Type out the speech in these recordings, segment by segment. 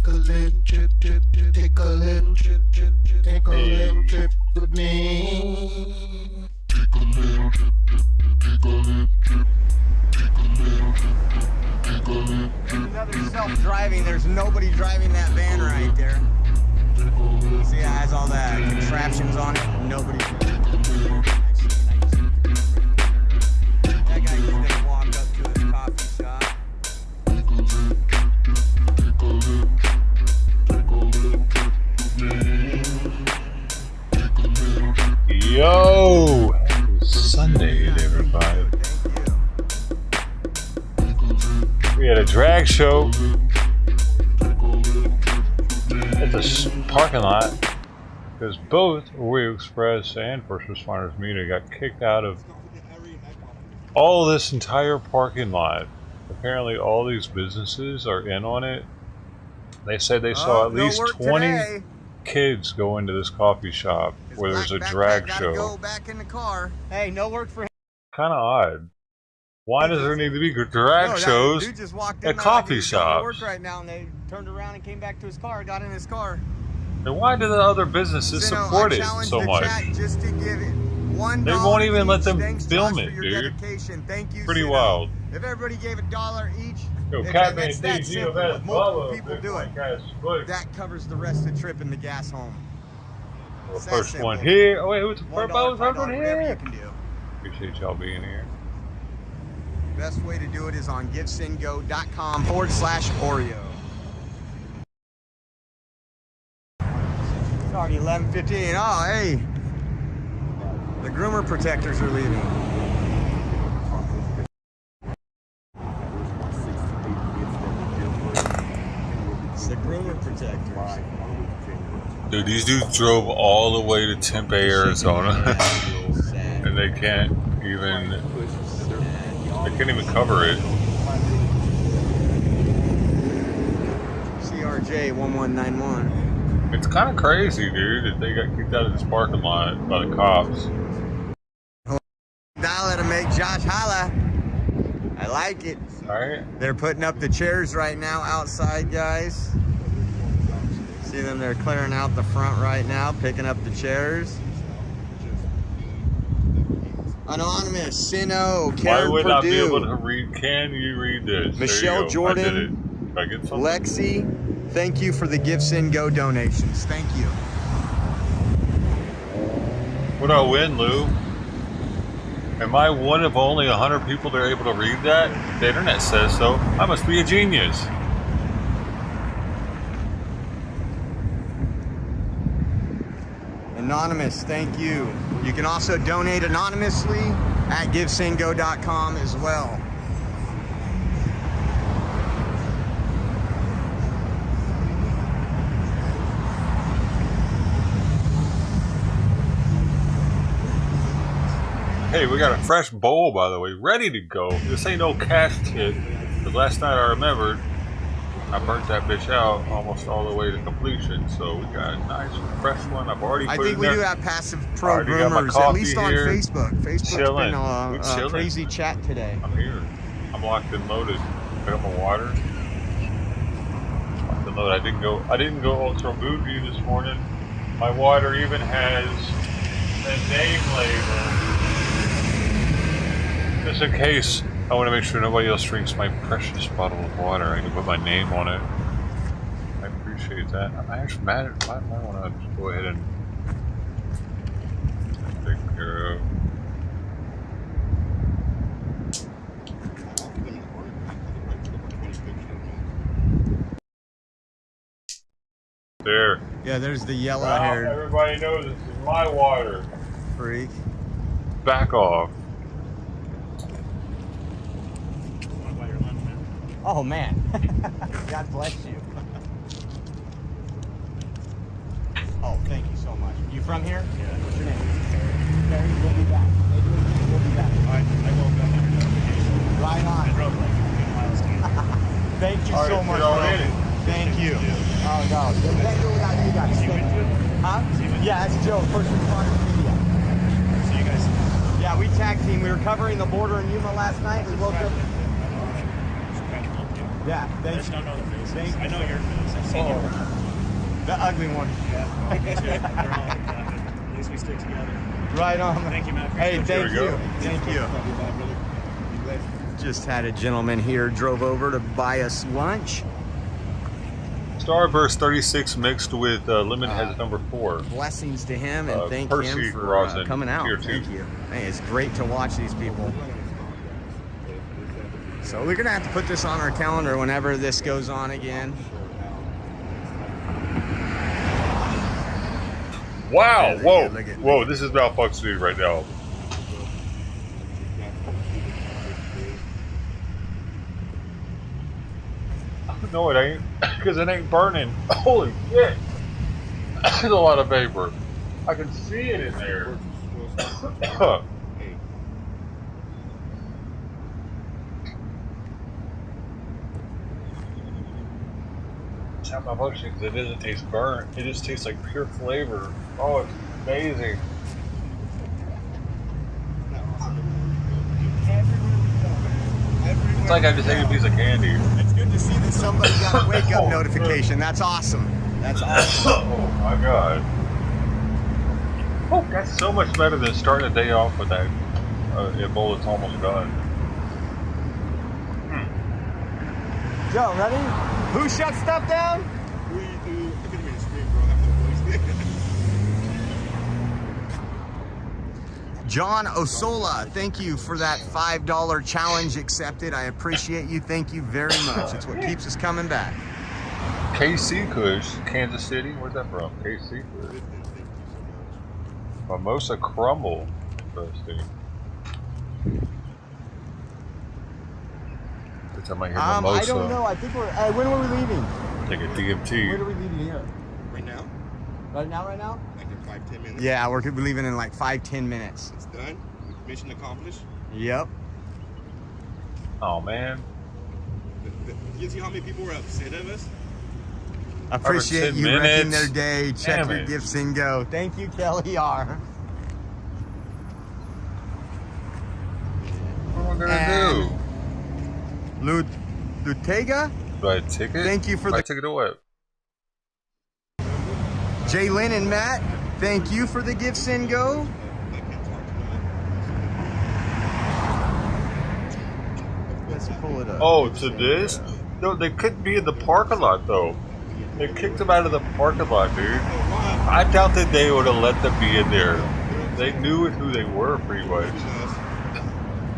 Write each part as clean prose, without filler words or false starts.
a little trip, trip, trip. Take a little trip, trip, trip. Take a little trip with me. Take a little trip, trip, trip. Take a little trip. Take a little trip, trip. Take a little trip. Another self-driving. There's nobody driving that van right there. See, it has all that contraptions on it. Nobody's. That guy just gonna walk up to his coffee shop. Yo! Sunday, everybody. We had a drag show at the parking lot because both Oreo Express and First Responders Media got kicked out of all this entire parking lot. Apparently all these businesses are in on it. They said they saw at least 20 kids go into this coffee shop where there's a drag show. Go back in the car. Hey, no work for him. Kind of odd. Why does there need to be drag shows at coffee shops? Work right now, and they turned around and came back to his car, got in his car. And why do the other businesses support it so much? Just to give it $1 they won't even let them Thanks, film Josh, it, for your dude. dedication. Thank you. Pretty wild. If everybody gave $1 each, Yo, that's that simple. If multiple people do it, that covers the rest of the trip and the gas home. Well, first one here. Oh wait, who's the first one here? here? You can do. Appreciate y'all being here. Best way to do it is on givesendgo.com/Oreo. It's already 11:15. Oh, hey. The groomer protectors are leaving. It's the groomer protectors. Dude, these dudes drove all the way to Tempe, Arizona, and they can't even cover it. CRJ 1191. It's kind of crazy, dude, that they got kicked out of this parking lot by the cops. Dollar to make Josh holla. I like it. Alright. They're putting up the chairs right now outside, guys. See them? They're clearing out the front right now, picking up the chairs. Anonymous, Sino, Karen Why would Purdue, I be able to read? Can you read this? Michelle Jordan, I did it. Did I get something? Lexi, thank you for the Give Send Go donations. Thank you. What do I win, Lou? Am I one of only 100 people that are able to read that? The internet says so. I must be a genius. Anonymous, thank you. You can also donate anonymously at givesendgo.com as well. Hey, we got a fresh bowl, by the way, ready to go. This ain't no cast kit. Because last night I remembered I burnt that bitch out almost all the way to completion. So we got a nice fresh one. I've already put it in there. I think we do have passive pro groomers, at least on Facebook. Facebook's chilling. been a crazy chat today. I'm here. I'm locked and loaded. Pick up my water. Locked and loaded. I didn't go ultra bougie this morning. My water even has a name label. Just in case, I want to make sure nobody else drinks my precious bottle of water. I can put my name on it. I appreciate that. I'm actually mad at I want to just go ahead and take care of. There. Yeah, there's the yellow Well, haired everybody knows this is my water. freak. Back off. Oh man, God bless you. Oh, thank you so much. You from here? Yeah. What's your name? Barry, we'll be back. We'll be back. I woke up on your notification. Right on. I drove like 15 miles. Thank you so much, bro. Thank you. Oh no, we can't do it without you guys. Huh? Yeah, that's Joe, First Responders Media. See you guys. Yeah, we tag team. We were covering the border in Yuma last night. We woke up. Yeah, thanks. I know your face. I know your face. The ugly one. Yeah. At least we stick together. Right on. Thank you, Matt. Hey, thank we go. you. Thank you. Just had a gentleman here drove over to buy us lunch. Starburst 36 mixed with lemon has number 4. Blessings to him and thank Percy him for Rosin, coming out. tier 2. Thank you. Hey, it's great to watch these people. So we're gonna have to put this on our calendar whenever this goes on again. Wow! Yeah, Whoa! look at- Whoa! This is Malfuck City right now. No, it ain't. Because it ain't burning. Holy shit! There's a lot of vapor. I can see it in there. It's not my motion because it doesn't taste burnt. It just tastes like pure flavor. Oh, it's amazing. It's like I just ate a piece of candy. It's good to see that somebody got a wake up notification. That's awesome. That's awesome. Oh my god. Oh, that's so much better than starting the day off with that Ebola that's almost done. Joe, ready? Who shut stuff down? We do. I couldn't even scream, bro. I have no voice. John Osola, thank you for that $5 challenge accepted. I appreciate you. Thank you very much. It's what keeps us coming back. KC Kush, Kansas City. Where's that from? KC Kush. Mimosa Crumble. Interesting. Every time I hear mimosa, I don't know. I think we're. When are we leaving? take a When DMT. are we leaving here? Right now? Right now? Like in 5-10 minutes. Yeah, we're leaving in like 5-10 minutes. It's done. Mission accomplished. Yep. Oh man. You see how many people were upset of us? Appreciate 10 you wrecking minutes. their day. Check Damn your it. gifts and go. Thank you, Kelly R. What am I gonna And- do? Lutega, Do I take it? thank you for I the- take it away. Jalen and Matt, thank you for the gifts and go. Let's pull it up. Oh, to this? No, they couldn't be in the parking lot though. They kicked them out of the parking lot, dude. I doubt that they would have let them be in there. They knew who they were, pretty much.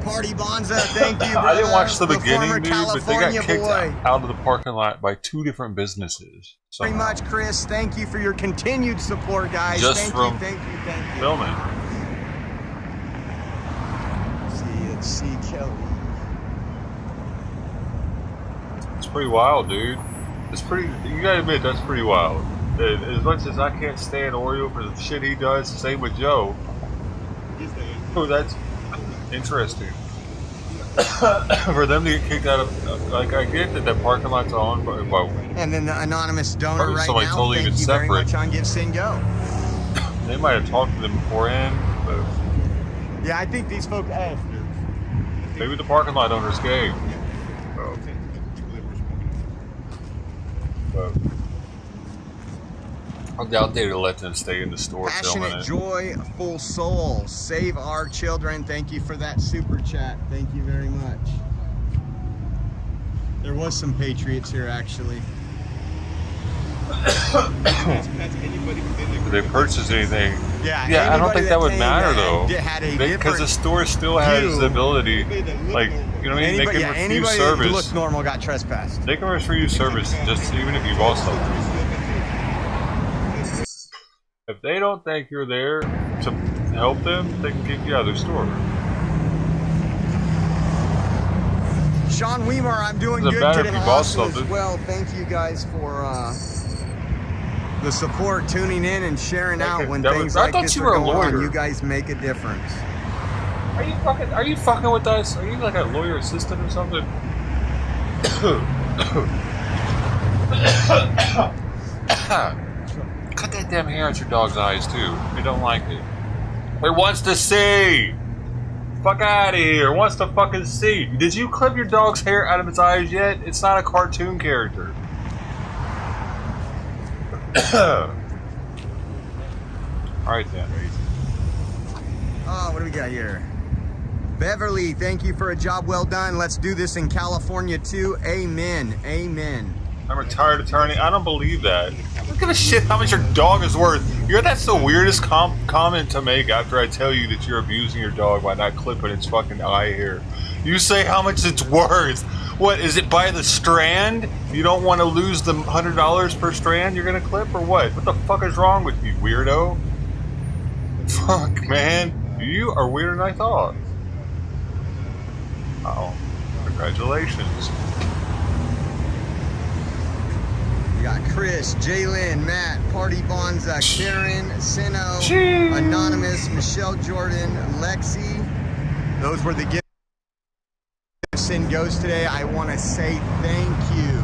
Party Bonza, thank you, brother. I didn't watch the former beginning, dude, but they got California kicked boy. out of the parking lot by 2 different businesses. Very somehow. much, Chris. Thank you for your continued support, guys. Just thank from you, thank you. Filming. Let's see, Kelly. It's pretty wild, dude. It's pretty. You gotta admit that's pretty wild. As much as I can't stand Oreo for the shit he does, same with Joe. Oh, that's interesting. For them to get kicked out of, like, I get that that parking lot's on, but well, And then the anonymous donor Probably right somebody now, totally thank even you very separate. much on Gifts and Go. they might have talked to them beforehand, but Yeah, I think these folks, hey, maybe the parking lot owner's gay. But I doubt they'd let them stay in the store filming passionate, it. joyful soul, save our children. Thank you for that super chat. Thank you very much. There was some patriots here, actually. Did they purchase anything? Yeah, Yeah, I don't anybody think that would came matter that though, had a because different the store still has view. the ability, like, you know what I mean? They Anybody, can yeah, refuse anybody that service. looked normal got trespassed. They can refuse service just even if you bought something. If they don't think you're there to help them, they can kick you out of their store. Sean Weimer, I'm doing Doesn't good matter if today. you bought Awesome as something. well. Thank you guys for the support, tuning in and sharing out when that things was- I like thought this you are were a going on. lawyer. You guys make a difference. Are you fucking with us? Are you like a lawyer assistant or something? Cut that damn hair out your dog's eyes too. They don't like it. It wants to see. Fuck out of here. It wants to fucking see. Did you clip your dog's hair out of its eyes yet? It's not a cartoon character. Alright then. Oh, what do we got here? Beverly, thank you for a job well done. Let's do this in California too. Amen. Amen. I'm a retired attorney. I don't believe that. I don't give a shit how much your dog is worth. That's the weirdest comment to make after I tell you that you're abusing your dog by not clipping its fucking eye hair. You say how much it's worth. What, is it by the strand? You don't want to lose the $100 per strand you're gonna clip, or what? What the fuck is wrong with you, weirdo? Fuck, man. You are weirder than I thought. Oh, congratulations. We got Chris, Jalen, Matt, Party Bonza, Karen, Sino, Anonymous, Michelle Jordan, Lexi. Those were the gifts. Sin goes today. I want to say thank you.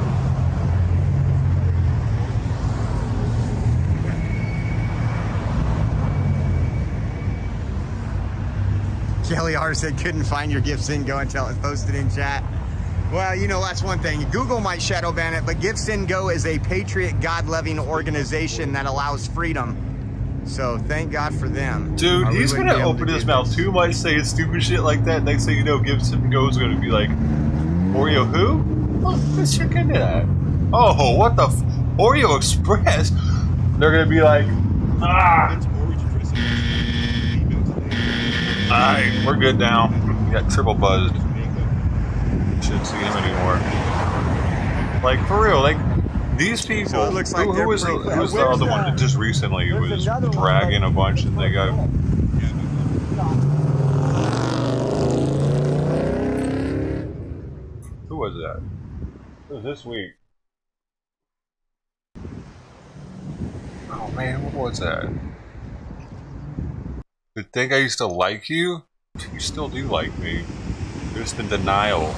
Kelly R said couldn't find your gifts in go until it's posted in chat. Well, you know, that's one thing. Google might shadow ban it, but Gifts In Go is a patriot, God-loving organization that allows freedom. So thank God for them. Dude, he's gonna open his mouth too much saying stupid shit like that. Next thing you know, Gifts In Go is gonna be like, Oreo who? Let's check into that. Oh, what the Oreo Express? They're gonna be like, Alright, we're good now. We got triple buzzed. Shouldn't see him anymore. Like, for real, like, these people, So it looks like who was the other one that just recently was dragging a bunch and they got... Who was that? It was this week. Oh man, what was that? You think I used to like you? You still do like me. You're just in denial.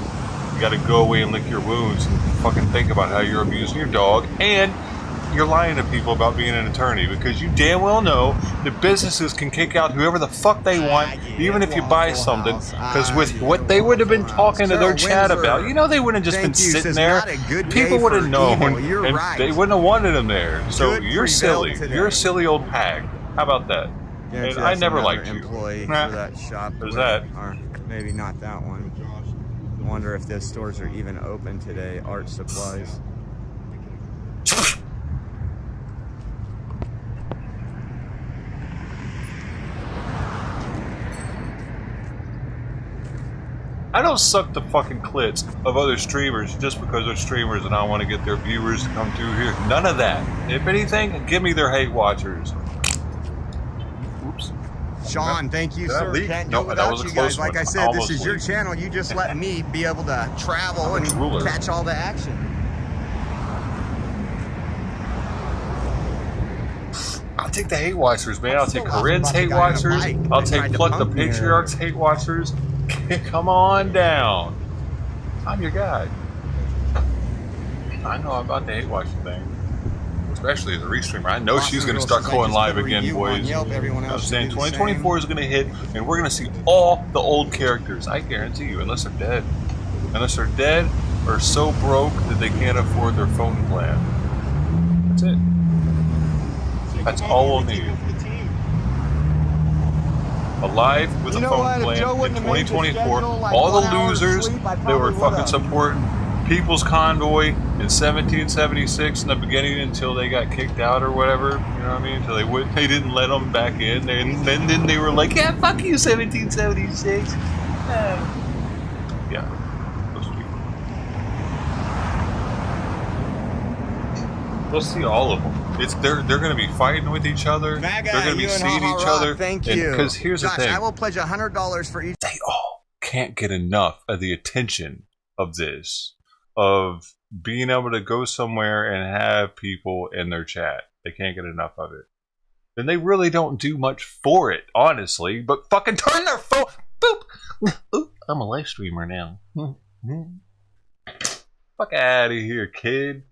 You gotta go away and lick your wounds and fucking think about how you're abusing your dog, and you're lying to people about being an attorney because you damn well know that businesses can kick out whoever the fuck they want, even if you buy something, because with what they would have been talking to their chat about, you know, they wouldn't have just been sitting there. People would have known, and they wouldn't have wanted them there. So you're silly. You're a silly old hag. How about that? And I never liked you. For that shop. There's that. Or maybe not that one. I wonder if those stores are even open today. Art supplies. I don't suck the fucking clits of other streamers just because they're streamers and I want to get their viewers to come through here. None of that. If anything, give me their hate watchers. Oops. Sean, thank you, sir. Can't go without you guys. Like I said, this is your channel. You just let me be able to travel and catch all the action. I'll take the hate watchers, man. I'll take Corinne's hate watchers. I'll take Pluck the Patriarch's hate watchers. Come on down. I'm your guy. I know about the hate watching thing. Especially as a restreamer. I know she's going to start going live again, boys. I'm saying 2024 is going to hit, and we're going to see all the old characters. I guarantee you, unless they're dead. Unless they're dead or so broke that they can't afford their phone plan. That's it. That's all we'll need. Alive with a phone plan in 2024. All the losers that were fucking supporting People's Convoy in 1776 in the beginning until they got kicked out or whatever, you know what I mean? Until they didn't let them back in, and then they were like, yeah, fuck you, 1776. Yeah, those people. We'll see all of them. They're going to be fighting with each other. They're going to be seeing each other. Thank you. Because here's the thing. I will pledge $100 for each. They all can't get enough of the attention of this. Of being able to go somewhere and have people in their chat. They can't get enough of it. And they really don't do much for it, honestly. But fucking turn their phone. Boop. Oop, I'm a live streamer now. Fuck out of here, kid.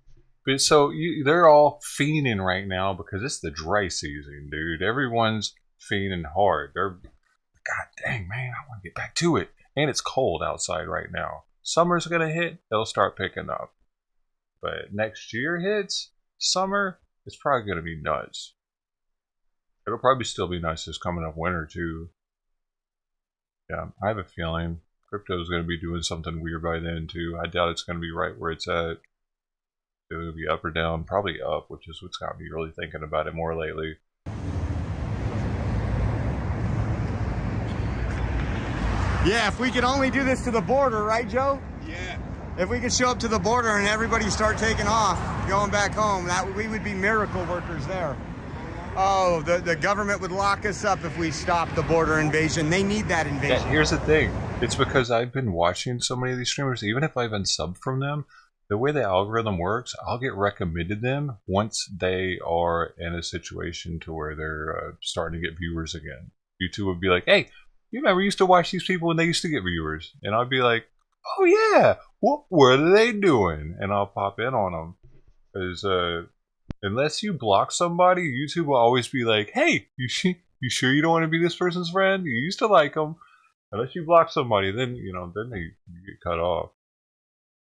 But so they're all fiending right now because it's the dry season, dude. Everyone's fiending hard. They're, god dang, man, I want to get back to it. And it's cold outside right now. Summer's gonna hit, they'll start picking up. But next year hits, summer, it's probably going to be nuts. It'll probably still be nice this coming up winter too. Yeah, I have a feeling crypto is going to be doing something weird by then too. I doubt it's going to be right where it's at. It'll be up or down, probably up, which is what's got me really thinking about it more lately. Yeah, if we could only do this to the border, right, Joe? Yeah. If we could show up to the border and everybody start taking off, going back home, that we would be miracle workers there. Oh, the government would lock us up if we stopped the border invasion. They need that invasion. Yeah, here's the thing. It's because I've been watching so many of these streamers, even if I've unsubbed from them, the way the algorithm works, I'll get recommended them once they are in a situation to where they're starting to get viewers again. YouTube would be like, hey, you remember you used to watch these people when they used to get viewers? And I'd be like, oh yeah, what are they doing? And I'll pop in on them. Because unless you block somebody, YouTube will always be like, hey, you sure you don't want to be this person's friend? You used to like them. Unless you block somebody, then, you know, then they get cut off.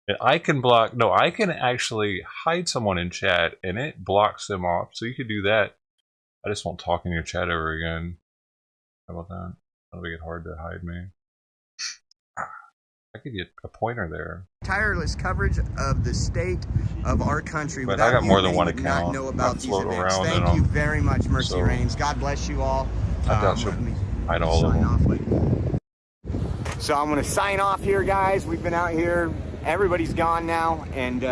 And I can block, no, I can actually hide someone in chat and it blocks them off. So you could do that. I just won't talk in your chat ever again. How about that? That'll make it hard to hide me. I could get a pointer there. Tireless coverage of the state of our country. But I got more than one would account. not know about these float events. around Thank you very much, Mercy Reigns. God bless you all. I doubt you'll hide all of them. So I'm going to sign off here, guys. We've been out here. Everybody's gone now, and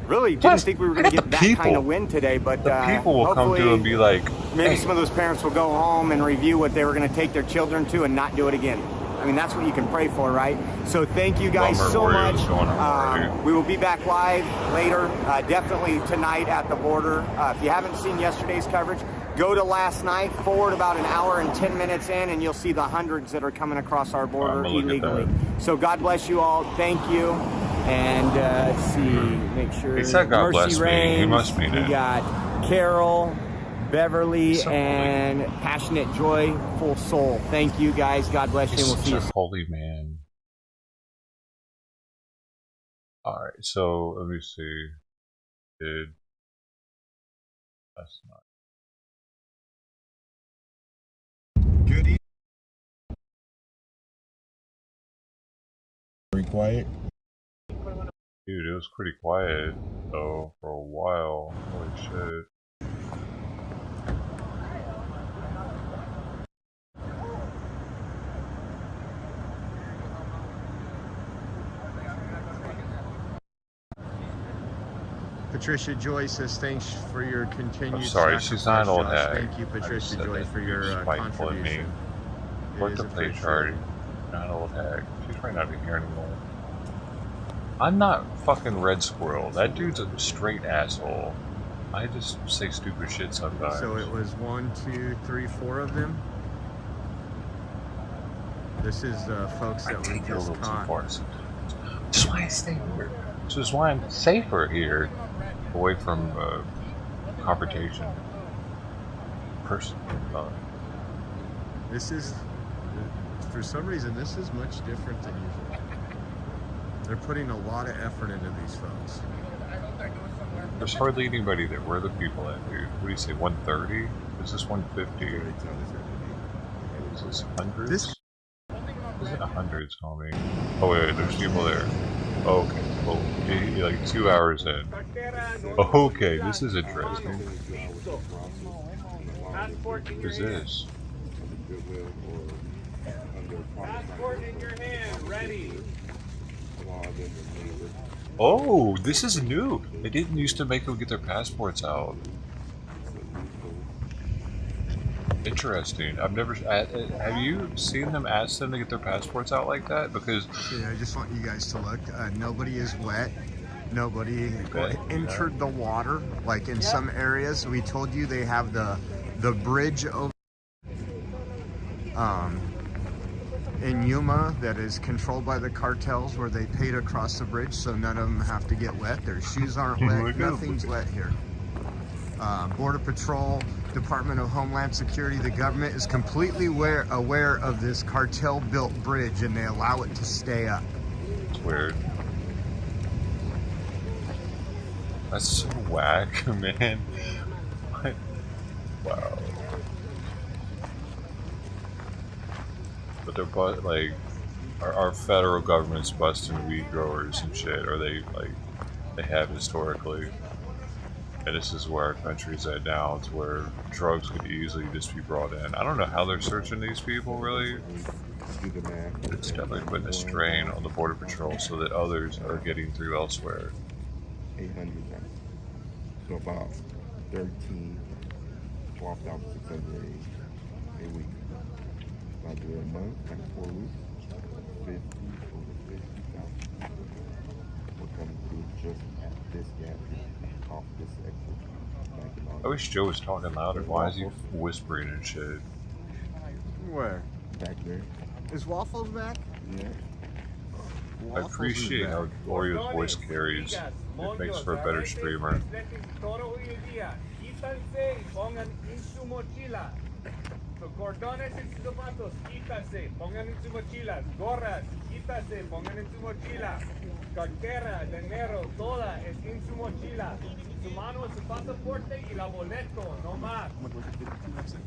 really didn't think we were going to get that kind of wind today. But the people will come through and be like, maybe some of those parents will go home and review what they were going to take their children to and not do it again. I mean, that's what you can pray for, right? So thank you guys so much. We will be back live later, definitely tonight at the border. If you haven't seen yesterday's coverage, go to last night, forward about an hour and 10 minutes in, and you'll see the hundreds that are coming across our border illegally. So God bless you all. Thank you. And let's see, make sure. He said God bless me. He must mean it. We got Carol, Beverly, and Passionate Joy, Full Soul. Thank you guys. God bless you. And we'll see you soon. Holy man. Alright, so let me see. That's not. Good evening. Very quiet. Dude, it was pretty quiet though for a while. Holy shit. Patricia Joy says thanks for your continued I'm sorry, she's not old hag. Thank you, Patricia Joy, for your contribution. Look the play chart. Not old hag. She's probably not even here anymore. I'm not fucking Red Squirrel. That dude's a straight asshole. I just say stupid shit sometimes. So it was 1, 2, 3, 4 of them. This is the folks that we just caught. This is why I stay here. This is why I'm safer here, away from confrontation. This is, for some reason, this is much different than usual. They're putting a lot of effort into these folks. There's hardly anybody there. Where are the people at, dude? What do you say, 130? Is this 150? Is this hundreds? Is it hundreds, homie? Oh wait, there's people there. Okay, well, like 2 hours in. Okay, this is interesting. What is this? Passport in your hand, ready. Oh, this is new. They didn't used to make them get their passports out. Interesting. I've never. Have you seen them ask them to get their passports out like that? Because yeah, I just want you guys to look. Nobody is wet. Nobody entered the water. Like in some areas, we told you they have the bridge over. In Yuma, that is controlled by the cartels, where they pay to cross the bridge, so none of them have to get wet. Their shoes aren't wet. Nothing's wet here. Border Patrol, Department of Homeland Security, the government is completely aware of this cartel-built bridge, and they allow it to stay up. it's weird. That's so whack, man. What? Wow. But they're like, our federal government's busting weed growers and shit, or they have historically. And this is where our country's at now. It's where drugs could easily just be brought in. I don't know how they're searching these people, really. It's definitely putting a strain on the Border Patrol so that others are getting through elsewhere. 800 now. So about 13, 12,600 a week. If I do it a month, like 4 weeks, 50, over 50,000. We're coming through just at this gap off this exit. I wish Joe was talking louder. Why is he whispering and shit? Where? Back there. Is Waffles back? Yeah. I appreciate how Oreo's voice carries. It makes for a better streamer. Cordones en sus zapatos, quítase, pongan en sus mochilas, gorras, quítase, pongan en su mochila, cartera, dinero, toda es en su mochila, su mano es su pasaporte y la boleto, no más.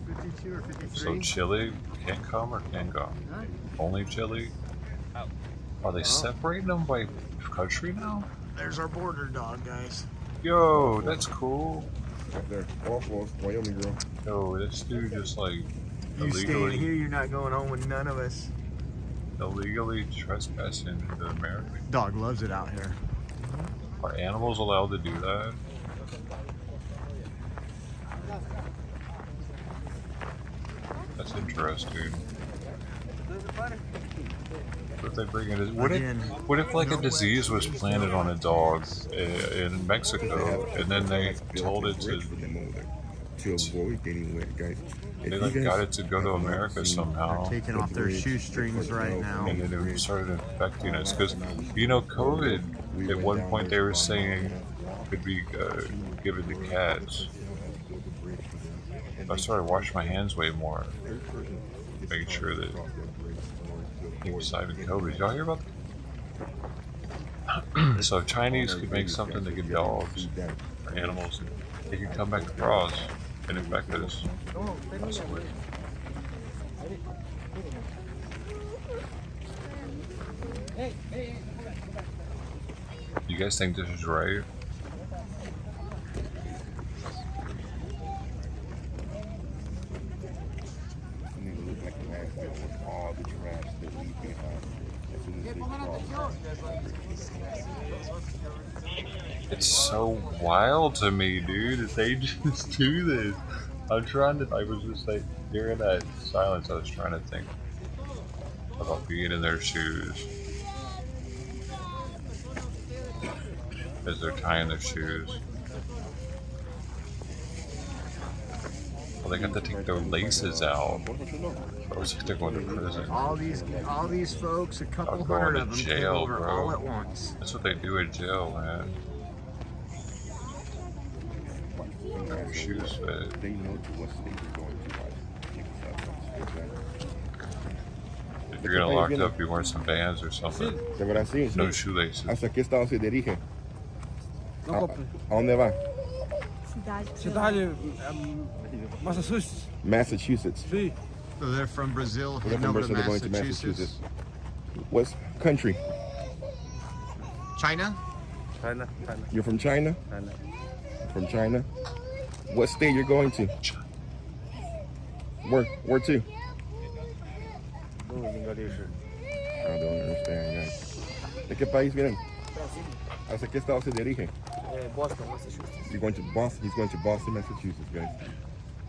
52 or 53? So Chile can't come or can go? Only Chile? Are they separating them by country now? There's our border dog, guys. Yo, that's cool. Up there. Waffles, Wyoming girl. Yo, this dude just like You staying here, you're not going home with none of us. illegally trespassing into America. Dog loves it out here. Are animals allowed to do that? That's interesting. What if they bring it? What if like a disease was planted on a dog in Mexico, and then they told it to avoid getting wet, guys. they like got it to go to America somehow, Taking off their shoestrings right now. and then it started infecting us? Because you know, COVID. At one point, they were saying could be given to cats. I started washing my hands way more, making sure that he was citing COVID. Did y'all hear about that? So if Chinese could make something that could dogs or animals, they could come back across and infect us. Possibly. You guys think this is right? All the trash that we behind. As soon as they cross. It's so wild to me, dude, that they just do this. I'm trying to, I was just like, during that silence, I was trying to think about being in their shoes. As they're tying their shoes. Well, they got to take their laces out. Or it's like they're going to prison. All these folks, a couple I'm going hundred to of them came jail, over bro. all at once. That's what they do in jail, man. Their shoes fit. They know to what state they're going to. If you're gonna lock up, you wear some bands or something. ¿De verdad sí? No shoelaces. ¿Hacia qué estado se dirige? ¿A dónde va? Cidade, Massachusetts. Massachusetts. Sí. So they're from Brazil, They're heading from over to Brazil, they're going to Massachusetts. Massachusetts. What country? China? China. You're from China? From China? What state you're going to? Where to? I don't understand, guys. ¿De qué país vienen? ¿Hacia qué estado se dirige? Boston, Massachusetts. You're going to Boston. He's going to Boston, Massachusetts, guys.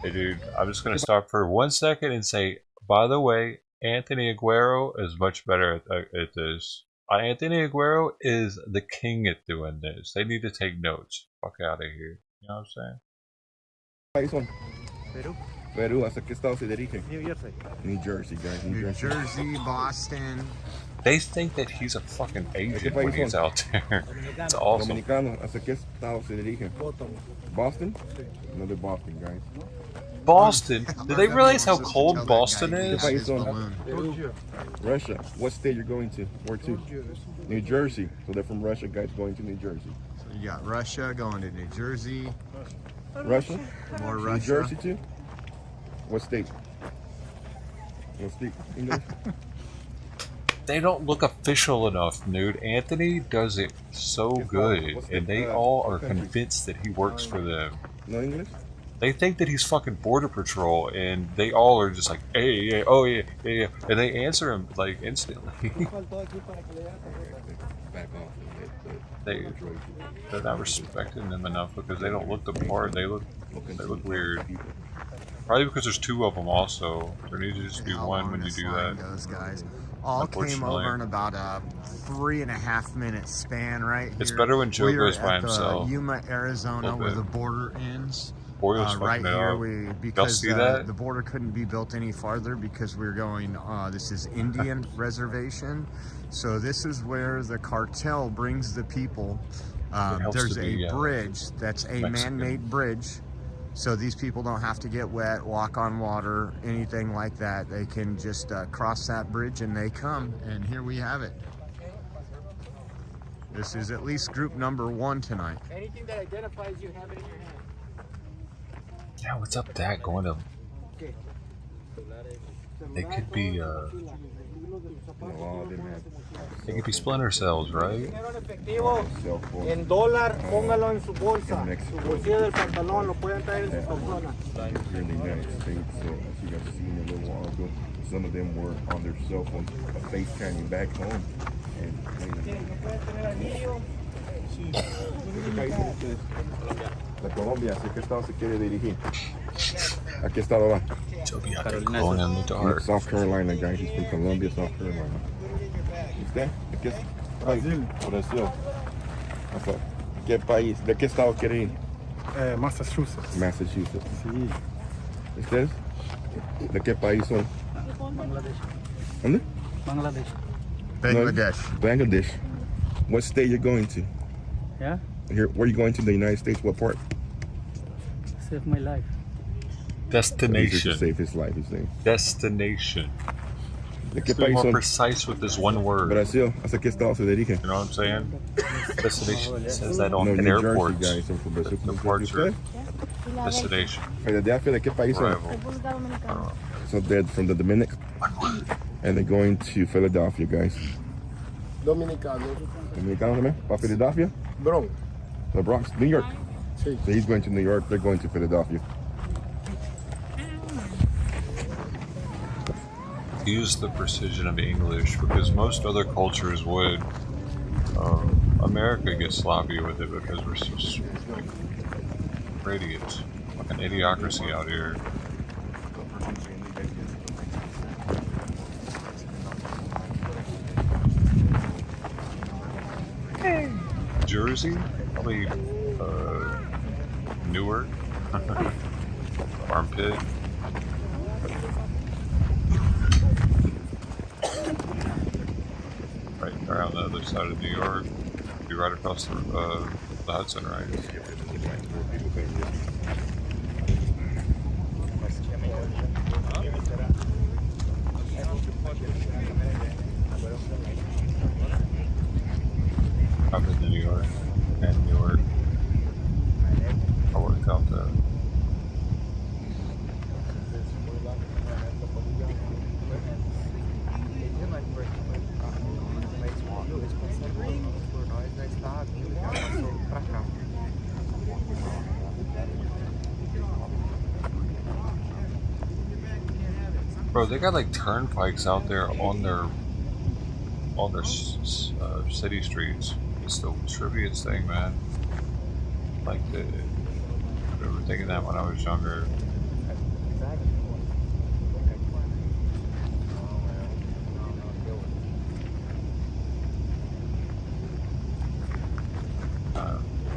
Hey, dude, I'm just gonna stop for 1 second and say, by the way, Anthony Aguero is much better at this. Anthony Aguero is the king at doing this. They need to take notes. Fuck out of here. You know what I'm saying? País son? Peru. Peru. ¿Hacia qué estado se dirige? New Jersey. New Jersey, guys. New Jersey, Boston. They think that he's a fucking agent when he's out there. It's awesome. Dominicano. ¿Hacia qué estado se dirige? Boston? Another Boston, guys. Boston? Do they realize how cold Boston is? ¿Qué país son? Russia. What state you're going to? Where to? New Jersey. So they're from Russia, guys, going to New Jersey. You got Russia going to New Jersey. Russia? More New Russia. Jersey too? What state? You speak English? They don't look official enough, dude. Anthony does it so good, and they all are convinced that he works for them. No English? They think that he's fucking border patrol, and they all are just like, hey, yeah, oh yeah, yeah, yeah, and they answer him like instantly. They're not respecting them enough because they don't look the part. They look weird. Probably because there's two of them also. There needs to just be one when you do that. Those guys all came over in about a 3.5 minute span right here. It's better when Joe goes by himself. Yuma, Arizona, where the border ends. Oreo's right here, because the border couldn't be built any farther because we're going. This is Indian reservation, so this is where the cartel brings the people. There's a bridge that's a man-made bridge, so these people don't have to get wet, walk on water, anything like that. They can just cross that bridge and they come. And here we have it. This is at least group number 1 tonight. Anything that identifies you, have it in your hand. Yeah, what's up with that? Going to... They could be, they could be splinter cells, right? En dólar, póngalo en su bolsa. Su bolsillo del pantalón, lo pueden traer en su persona. Here in the United States, so as you guys seen a little while ago, some of them were on their cell phone, FaceTiming back home. La Colombia, ¿a qué estado se quiere dirigir? ¿A qué estado va? Going in the dark. South Carolina, guys. He's from Colombia, South Carolina. ¿Usted? ¿De qué país? Brasil. ¿Qué país? ¿De qué estado quiere ir? Massachusetts. Massachusetts. Sí. ¿Ustedes? ¿De qué país son? Bangladesh. ¿Dónde? Bangladesh. Bangladesh. Bangladesh. What state you going to? Yeah? Here, where are you going to in the United States? What part? Save my life. Destination. To save his life, he's saying. Destination. ¿De qué Be país more son? precise with this one word. Brasil. ¿Hacia qué estado se dirige? You know what I'm saying? Destination. It says that on No, in New airports. Jersey, guys. From Brazil. The ports are destination. Philadelphia, ¿de qué país son? Arrival. So they're from the Dominican. And they're going to Philadelphia, guys. Dominicano. Dominicano también? ¿Para Philadelphia? Bronx. The Bronx, New York. Sí. So he's going to New York, they're going to Philadelphia. Use the precision of English because most other cultures would. America gets sloppy with it because we're so like, idiots. Like an idiocracy out here. Jersey? Probably Newark. Armpit. Right around the other side of New York. Be right across the Hudson, right? I've been to New York and Newark. I worked out there. Bro, they got like turnpikes out there on their city streets. It's the trivia thing, man. Like I remember thinking that when I was younger.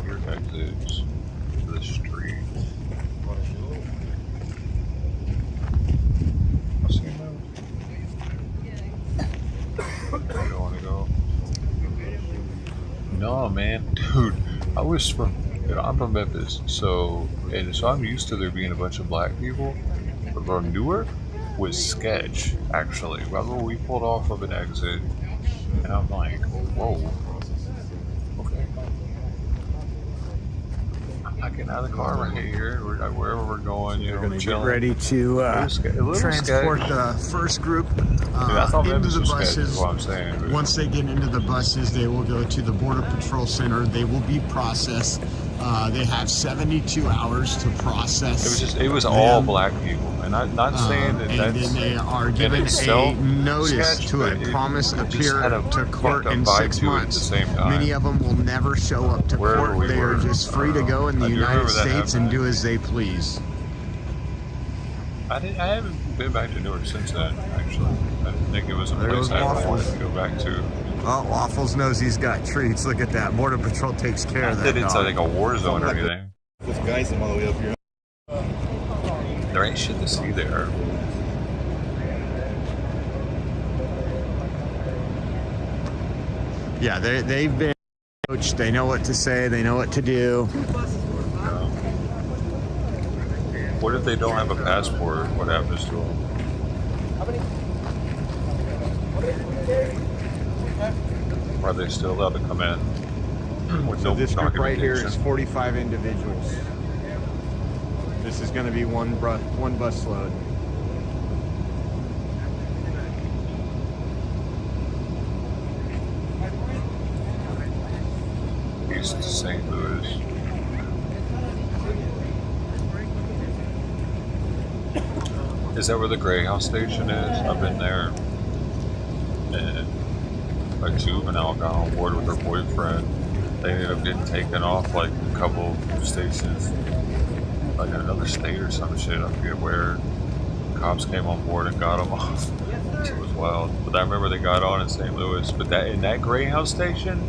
Your exits to the street. Where do you want to go? No, man, dude. I'm from Memphis, so I'm used to there being a bunch of black people. But bro, Newark was sketch, actually. Remember we pulled off of an exit, and I'm like, whoa. Okay. not getting out of the car right here. We're wherever we're going, you know, we're Get chilling. ready to A little transport sketch. the first group Dude, I thought into Memphis the was sketch, is buses. what I'm saying. But Once they get into the buses, they will go to the Border Patrol Center. They will be processed. They have 72 hours to process. it was all them. black people, and I'm not saying that And that's then they are in given itself a notice sketch, to but a it promise just appear had a to court fucked up in vibe 6 to it at the months. same time. Many of them will never show up to Wherever court. we They are were. just free to go in the I do United remember that States and happening. do as they please. I haven't been back to Newark since then. Actually, I didn't think it was a There place goes I ever Waffles. wanted to go back to. Oh, Waffles knows he's got treats. Look at that. Border Patrol takes care of Not that that it's dog. like a war zone or anything. This guy's all the way up here. There ain't shit to see there. Yeah, they've been coached. They know what to say. They know what to do. What if they don't have a passport? What happens to them? Are they still allowed to come in with no This group right here is documentation? 45 individuals. This is going to be one bus load. East to St. Louis. Is that where the Greyhound station is? I've been there. And a juvenile got on board with her boyfriend. They ended up getting taken off like a couple stations, like in another state or some shit. I forget where. Cops came on board and got them off. It was wild. But I remember they got on in St. Louis. But that in that Greyhound station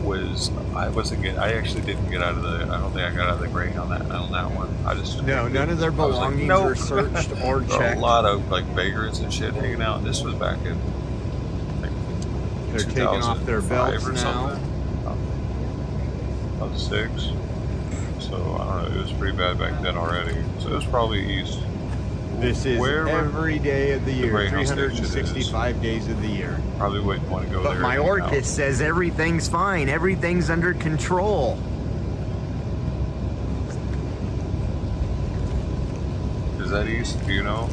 was I actually didn't get out of the. I don't think I got out of the Greyhound on that one. I just No, none of their I was like, belongings nope. were searched or There were checked. a lot of like vagrants and shit hanging out. And this was back in like, They're taking off their 2005 belts or now. something. I was 6, so I don't know. It was pretty bad back then already. So it was probably east. This is Wherever every day of the year, Greyhound station is. 365 days of the year. Probably wouldn't want to go But there. my anyhow. Orcus says everything's fine, everything's under control. Is that east? Do you know?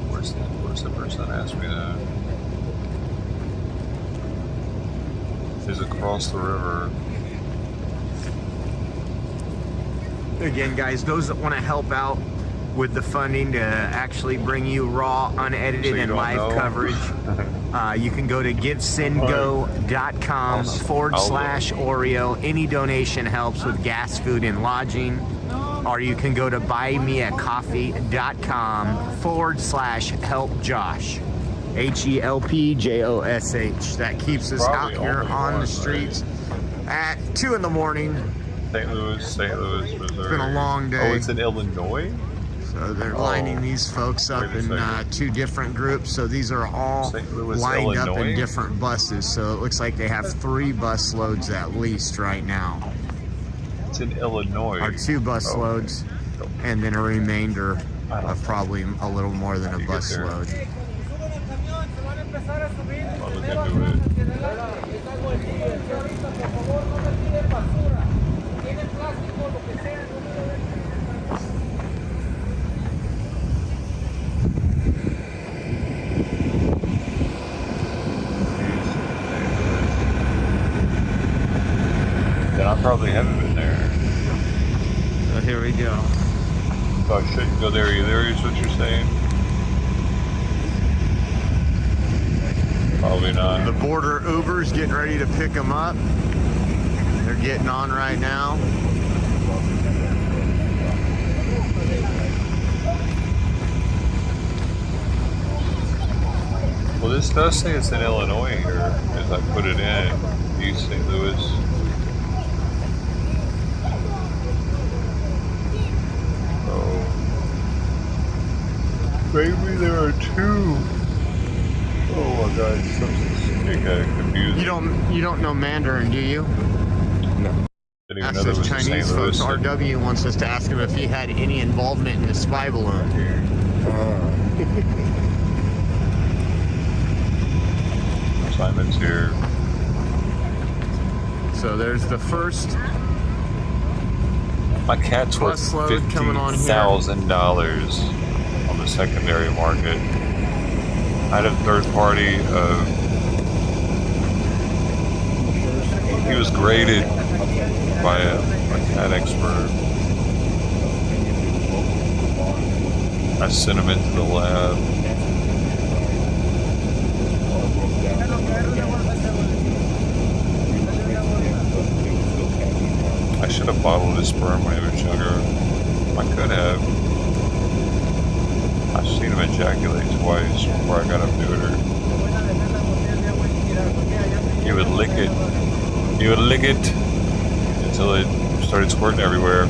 Where's the person that asked me that? Is across the river. Again, guys, those that want to help out with the funding to actually bring you raw, unedited, So you and don't live know? coverage, you can go to givesendgo.com/Oreo. Any donation helps with gas, food, and lodging. Or you can go to buymeacoffee.com/helpjosh. HELPJOSH. That keeps us out Probably here only on one, the streets at 2 in the morning. St. Louis, Missouri. It's been a long day. Oh, it's in Illinois? So they're lining these folks up Wait a in second. 2 different groups. So these are all St. Louis, lined up in Illinois? different buses. So it looks like they have 3 bus loads at least right now. It's in Illinois. Or 2 bus Oh, loads, and then a remainder I don't of probably a little more than a you bus get there? load. I'll look into it. Then I probably haven't been there. So here we go. So I shouldn't go there either, is what you're saying? Probably not. The border Uber's getting ready to pick them up. They're getting on right now. Well, this does say it's in Illinois here, as I put it in. East St. Louis. Oh. Maybe there are 2. Oh my god, something's getting kind of confused. You don't know Mandarin, do you? Didn't even Ask know there those was a Chinese St. folks. Louis. RW wants us to ask him if he had any involvement in the spy balloon. Simon's here. So there's the first My cat's worth Bus load coming on here. $50,000 on the secondary market. I had a third party. He was graded by a cat expert. I sent him into the lab. I should have bottled his sperm when he was younger. I could have. I've seen him ejaculate twice before I got him neutered. He would lick it. He would lick it until it started squirting everywhere.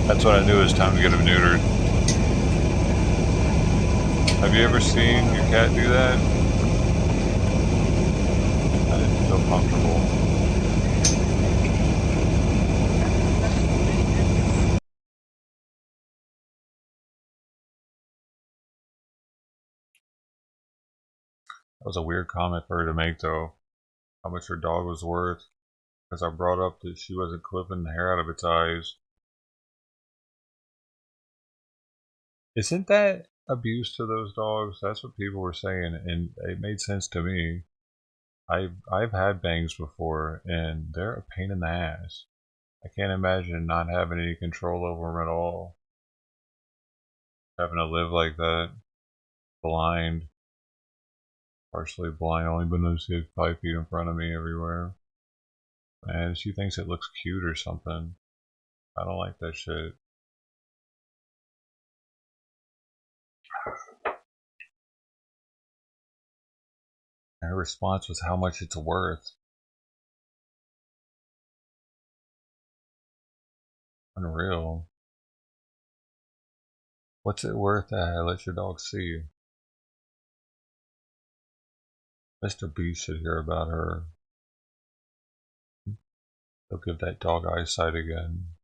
That's when I knew it was time to get him neutered. Have you ever seen your cat do that? I didn't feel comfortable. That was a weird comment for her to make, though. How much her dog was worth. Because I brought up that she wasn't clipping the hair out of its eyes. Isn't that abuse to those dogs? That's what people were saying, and it made sense to me. I've had bangs before, and they're a pain in the ass. I can't imagine not having any control over them at all. Having to live like that, blind. Partially blind, only been able to see 5 feet in front of me everywhere. And she thinks it looks cute or something. I don't like that shit. And her response was how much it's worth. Unreal. What's it worth to let your dog see you? Mr. B should hear about her. He'll give that dog eyesight again.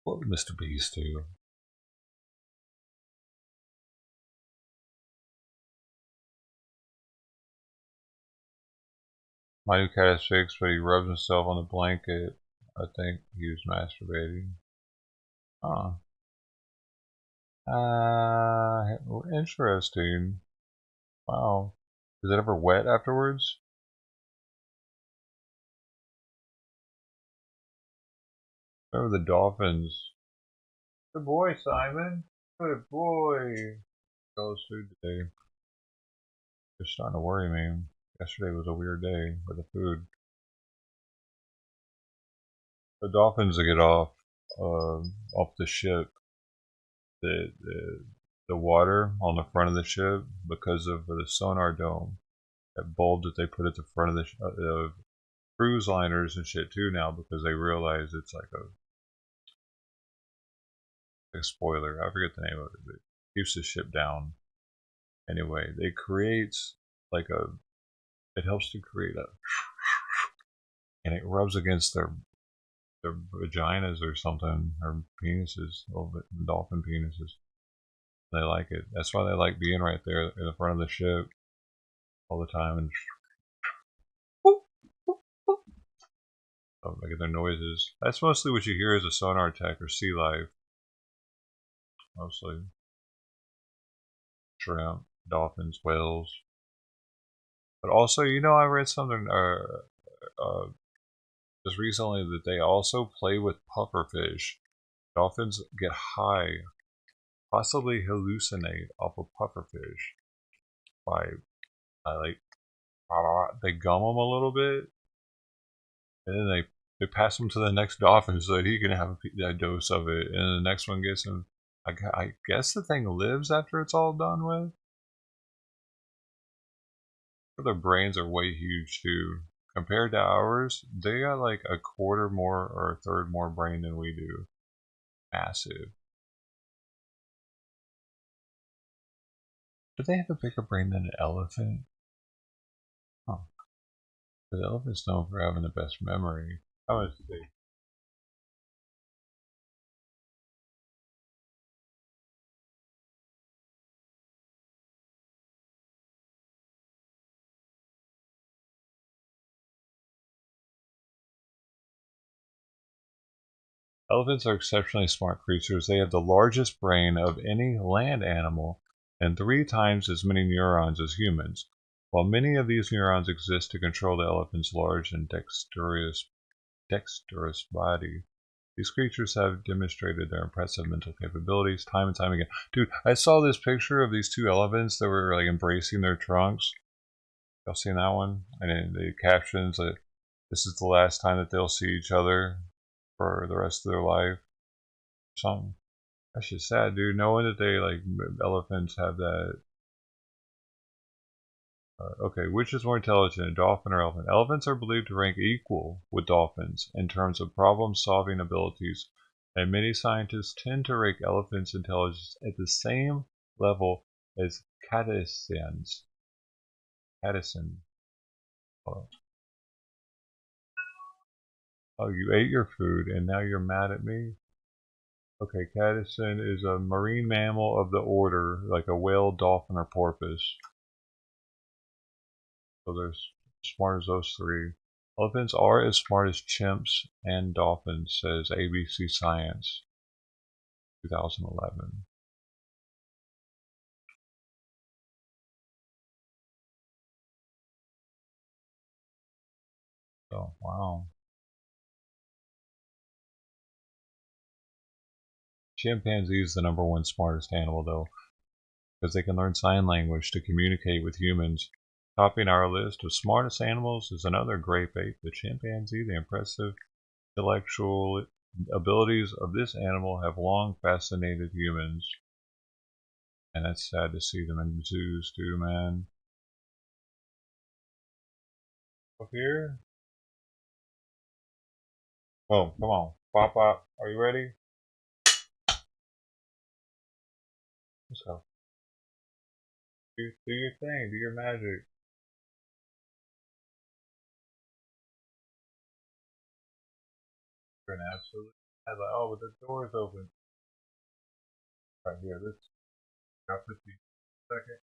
What would Mr. Beast do? My new cat is fixed, but he rubs himself on the blanket. I think he was masturbating. Huh. Interesting. Wow. Is it ever wet afterwards? Remember the dolphins? Good boy, Simon. Good boy. Goes food today. It's starting to worry me. Yesterday was a weird day with the food. The dolphins that get off the ship, the water on the front of the ship, because of the sonar dome, that bulb that they put at the front of the cruise liners and shit too now, because they realize it's like a spoiler. I forget the name of it, but it keeps the ship down. Anyway, it creates like it helps to create and it rubs against their vaginas or something, or penises, dolphin penises. They like it. That's why they like being right there in the front of the ship all the time and making their noises. That's mostly what you hear as a sonar tech or sea life. Mostly shrimp, dolphins, whales. But also, I read something just recently that they also play with pufferfish. Dolphins get high, possibly hallucinate off of pufferfish by they gum them a little bit, and then they pass them to the next dolphin so that he can have a dose of it, and then the next one gets him. I guess the thing lives after it's all done with. Their brains are way huge too. Compared to ours, they got like a quarter more or a third more brain than we do. Massive. Do they have a bigger brain than an elephant? Huh. Because elephants known for having the best memory. How much do they? Elephants are exceptionally smart creatures. They have the largest brain of any land animal and 3 times as many neurons as humans. While many of these neurons exist to control the elephant's large and dexterous body, these creatures have demonstrated their impressive mental capabilities time and time again. Dude, I saw this picture of these 2 elephants that were like embracing their trunks. Y'all seen that one? And the captions that this is the last time that they'll see each other for the rest of their life. Something. That's just sad, dude. Knowing that they like elephants have that. Okay, which is more intelligent, a dolphin or elephant? Elephants are believed to rank equal with dolphins in terms of problem-solving abilities, and many scientists tend to rank elephants' intelligence at the same level as caddisons. Caddison. Oh, you ate your food and now you're mad at me? Okay, caddison is a marine mammal of the order, like a whale, dolphin, or porpoise. So they're as smart as those 3. Elephants are as smart as chimps and dolphins, says ABC Science, 2011. So, wow. Chimpanzee is the #1 smartest animal, though, because they can learn sign language to communicate with humans. Topping our list of smartest animals is another grape ape, the chimpanzee. The impressive intellectual abilities of this animal have long fascinated humans. And it's sad to see them in zoos too, man. Up here? Oh, come on. Pop up. Are you ready? Let's go. Do your thing. Do your magic. You're an absolute. Oh, but the door's open. Right here. Let's drop this second.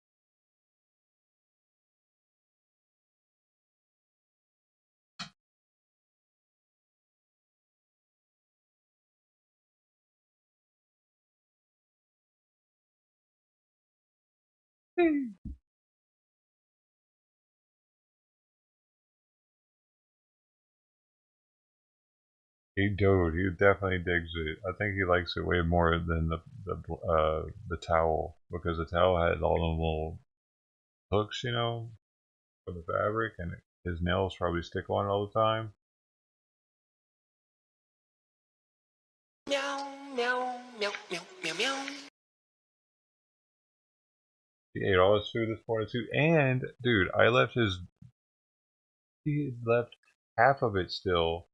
He definitely digs it. I think he likes it way more than the towel, because the towel had all the little hooks, you know, for the fabric, and his nails probably stick on it all the time. Meow, meow, meow, meow, meow, meow. He ate all his food this morning too, and dude, he left half of it still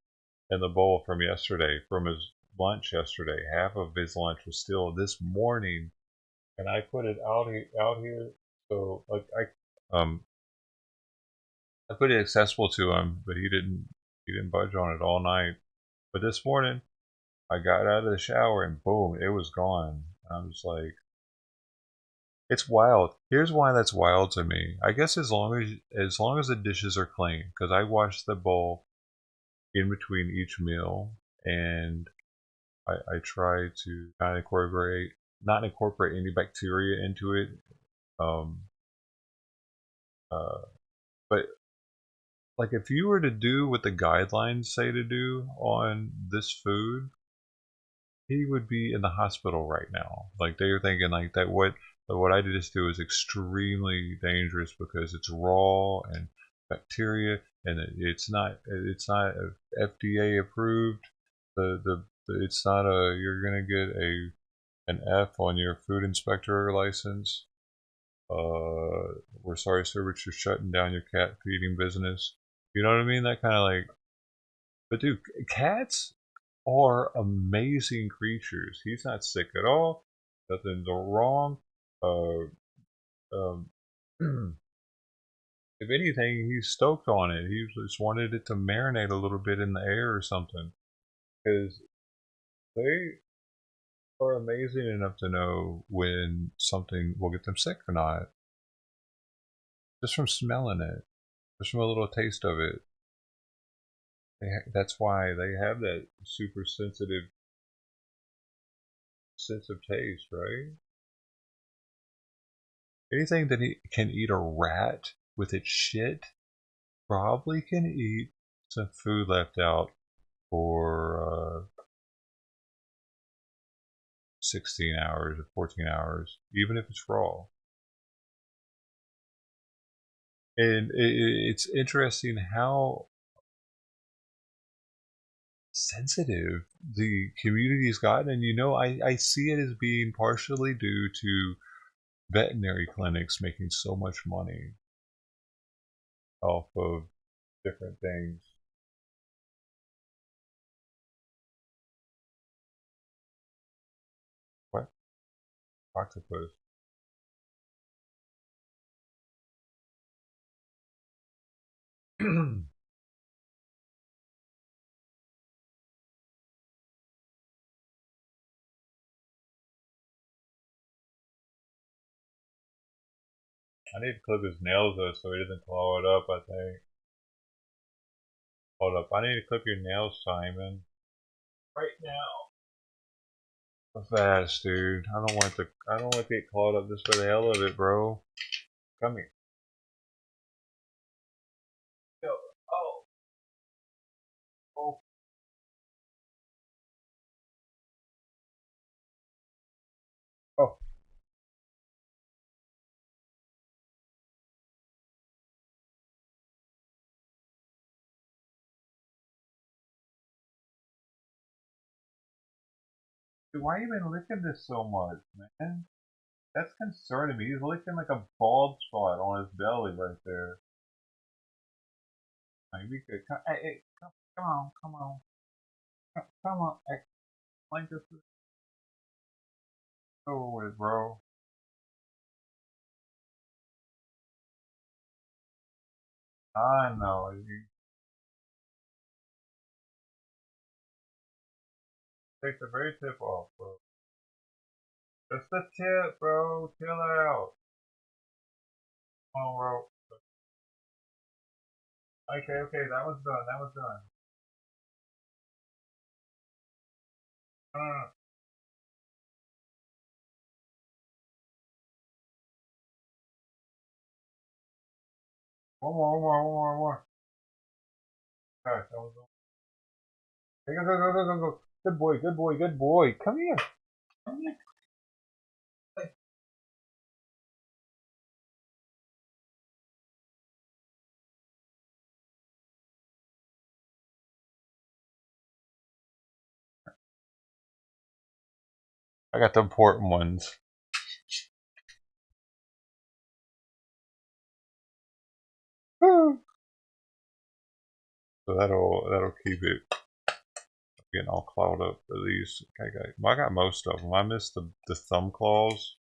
in the bowl from yesterday, from his lunch yesterday. Half of his lunch was still this morning, and I put it out here. So like I put it accessible to him, but he didn't budge on it all night. But this morning I got out of the shower and boom, it was gone. I'm just like, it's wild. Here's why that's wild to me. I guess as long as the dishes are clean, because I wash the bowl in between each meal, and I try to not incorporate any bacteria into it. Um, uh, but like if you were to do what the guidelines say to do on this food, he would be in the hospital right now. Like they were thinking like that what I just do is extremely dangerous because it's raw and bacteria, and it's not FDA approved. It's not a you're gonna get an F on your food inspector license. We're sorry, sir, but you're shutting down your cat feeding business. You know what I mean? That kind of like. But dude, cats are amazing creatures. He's not sick at all. Nothing's wrong. Uh, um, if anything, he's stoked on it. He just wanted it to marinate a little bit in the air or something. Because they are amazing enough to know when something will get them sick or not. Just from smelling it. Just from a little taste of it. That's why they have that super sensitive sense of taste, right? Anything that can eat a rat with its shit probably can eat some food left out for 16 hours or 14 hours, even if it's raw. And it's interesting how sensitive the community's gotten. And I see it as being partially due to veterinary clinics making so much money off of different things. What? Octopus. I need to clip his nails though so he doesn't claw it up, I think. Hold up, I need to clip your nails, Simon. Right now. So fast, dude. I don't want to get clawed up just for the hell of it, bro. Come here. Yo, oh. Oh. Oh. Dude, why you been licking this so much, man? That's concerning me. He's licking like a bald spot on his belly right there. Maybe could come, hey, come on, come on. Hey, like this is over with, bro. I know. You take the very tip off, bro. That's the tip, bro. Chill out. Come on, bro. Okay, that was done. That was done. Uh, one more. Gosh, that was done. Hey, go. Good boy. Come here. Come here. I got the important ones. So that'll keep it getting all clawed up. At least I got most of them. I missed the thumb claws.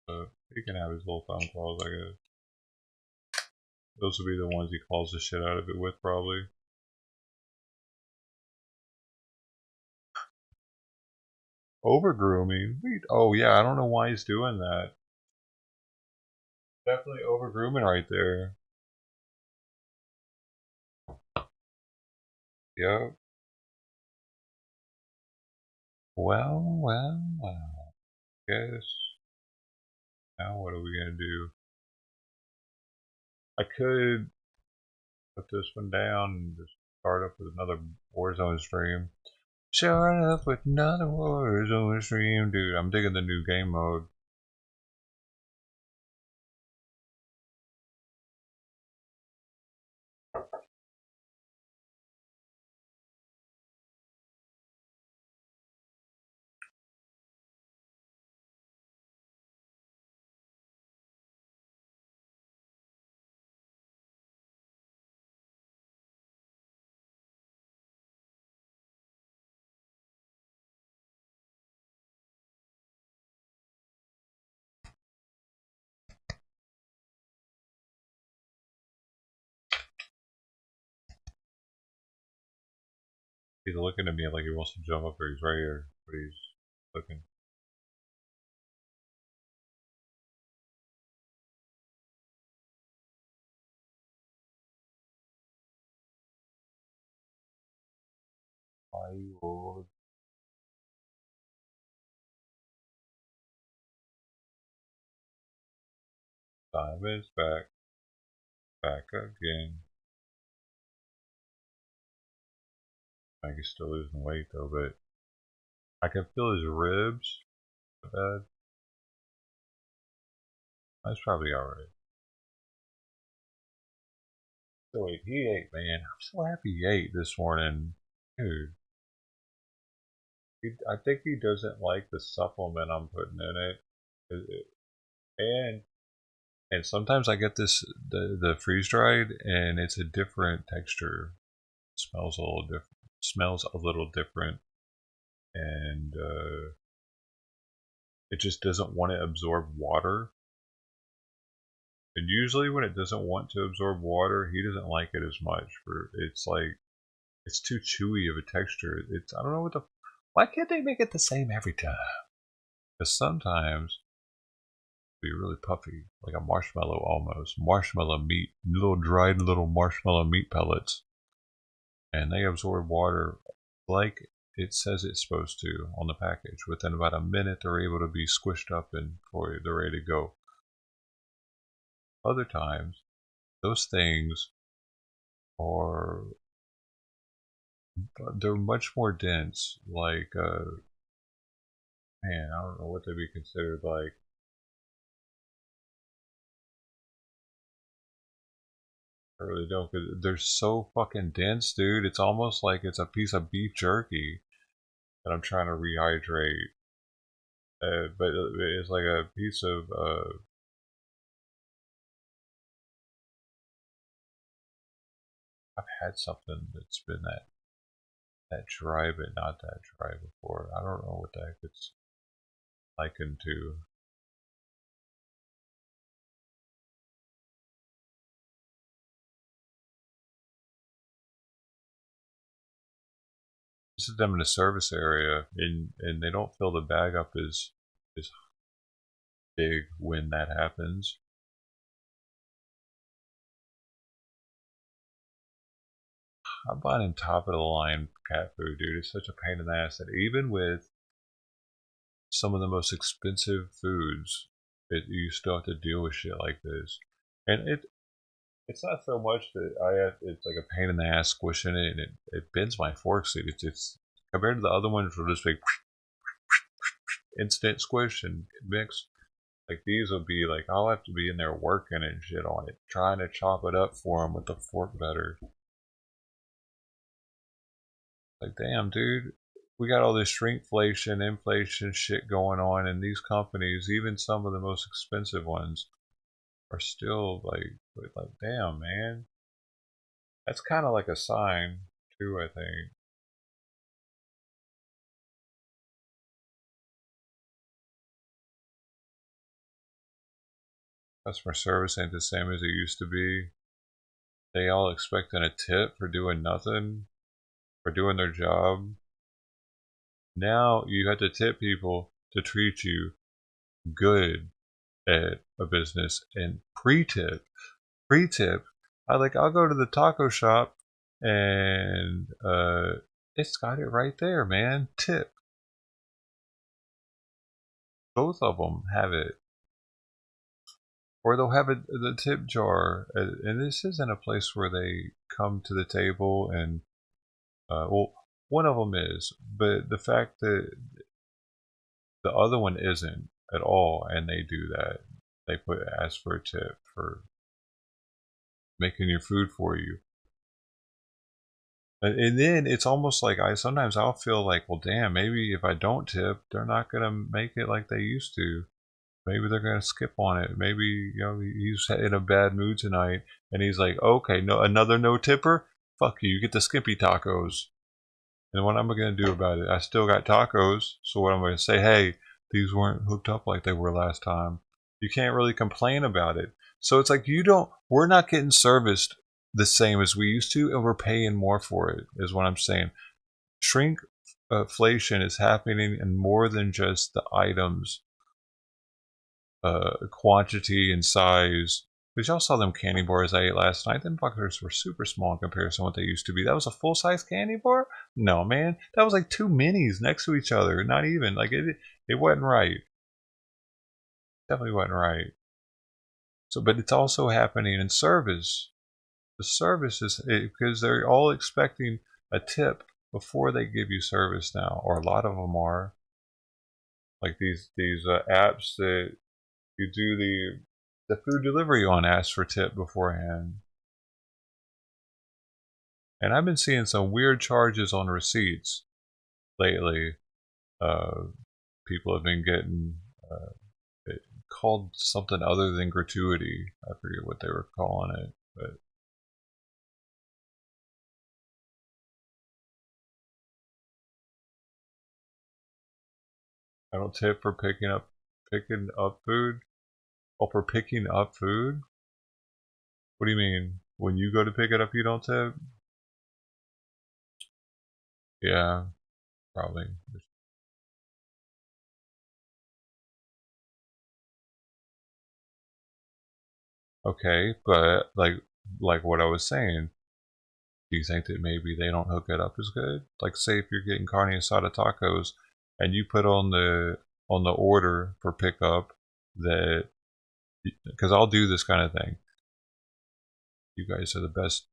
He can have his little thumb claws, I guess. Those would be the ones he claws the shit out of it with, probably. Over grooming. Oh yeah, I don't know why he's doing that. Definitely over grooming right there. Yep. Well. Guess now what are we gonna do? I could put this one down and just start up with another Warzone stream. Start up with another Warzone stream, dude. I'm digging the new game mode. He's looking at me like he wants to jump up or he's right here, but he's looking. I will Simon's back. Back again. I think he's still losing weight though, but I can feel his ribs. Bad. That's probably alright. So wait, he ate, man. I'm so happy he ate this morning. Dude. I think he doesn't like the supplement I'm putting in it. And sometimes I get this the freeze dried and it's a different texture. It smells a little different. Smells a little different, and it just doesn't want to absorb water. And usually when it doesn't want to absorb water, he doesn't like it as much. It's like it's too chewy of a texture. It's I don't know what the why can't they make it the same every time? Because sometimes be really puffy, like a marshmallow almost. Marshmallow meat, little dried little marshmallow meat pellets. And they absorb water like it says it's supposed to on the package. Within about a minute, they're able to be squished up and they're ready to go. Other times, those things are they're much more dense. Like, man, I don't know what they'd be considered like. I really don't, because they're so fucking dense, dude. It's almost like it's a piece of beef jerky that I'm trying to rehydrate. But it's like a piece of I've had something that's been that dry, but not that dry before. I don't know what the heck it's likened to. This is them in a service area, and they don't fill the bag up as big when that happens. I'm buying top of the line cat food, dude. It's such a pain in the ass that even with some of the most expensive foods, you still have to deal with shit like this. And it's not so much that it's like a pain in the ass squishing it, and it bends my fork seat. It's compared to the other ones where just like instant squish and mix. Like these will be like I'll have to be in there working and shit on it, trying to chop it up for them with the fork better. Like damn, dude, we got all this shrinkflation, inflation shit going on, and these companies, even some of the most expensive ones, are still like damn, man. That's kind of like a sign too, I think. Customer service ain't the same as it used to be. They all expecting a tip for doing nothing, for doing their job. Now you have to tip people to treat you good at a business, and pre-tip. I'll go to the taco shop and it's got it right there, man. Tip. Both of them have it. Or they'll have the tip jar, and this isn't a place where they come to the table and well, one of them is, but the fact that the other one isn't at all, and they do that, they ask for a tip for making your food for you, and then it's almost like sometimes I'll feel like, well, damn, maybe if I don't tip, they're not gonna make it like they used to. Maybe they're gonna skip on it. Maybe he's in a bad mood tonight, and he's like, okay, no, another no tipper. Fuck you. You get the skimpy tacos. And what am I gonna do about it? I still got tacos. So what I'm gonna say? Hey, these weren't hooked up like they were last time. You can't really complain about it. So it's like we're not getting serviced the same as we used to, and we're paying more for it. Is what I'm saying. Shrinkflation is happening in more than just the items. Quantity and size. Because y'all saw them candy bars I ate last night. Them fuckers were super small in comparison to what they used to be. That was a full-size candy bar? No, man. That was like two minis next to each other. Not even. Like, it wasn't right. Definitely wasn't right. So, but it's also happening in service. The service is because they're all expecting a tip before they give you service now, or a lot of them are. Like these apps that you do the food delivery on ask for tip beforehand. And I've been seeing some weird charges on receipts lately. People have been getting called something other than gratuity. I forget what they were calling it, but I don't tip for picking up food. Oh, for picking up food? What do you mean? When you go to pick it up, you don't tip? Yeah, probably. Okay, but like what I was saying, do you think that maybe they don't hook it up as good? Like, say if you're getting carne asada tacos and you put on the order for pickup that, because I'll do this kind of thing. You guys are the best.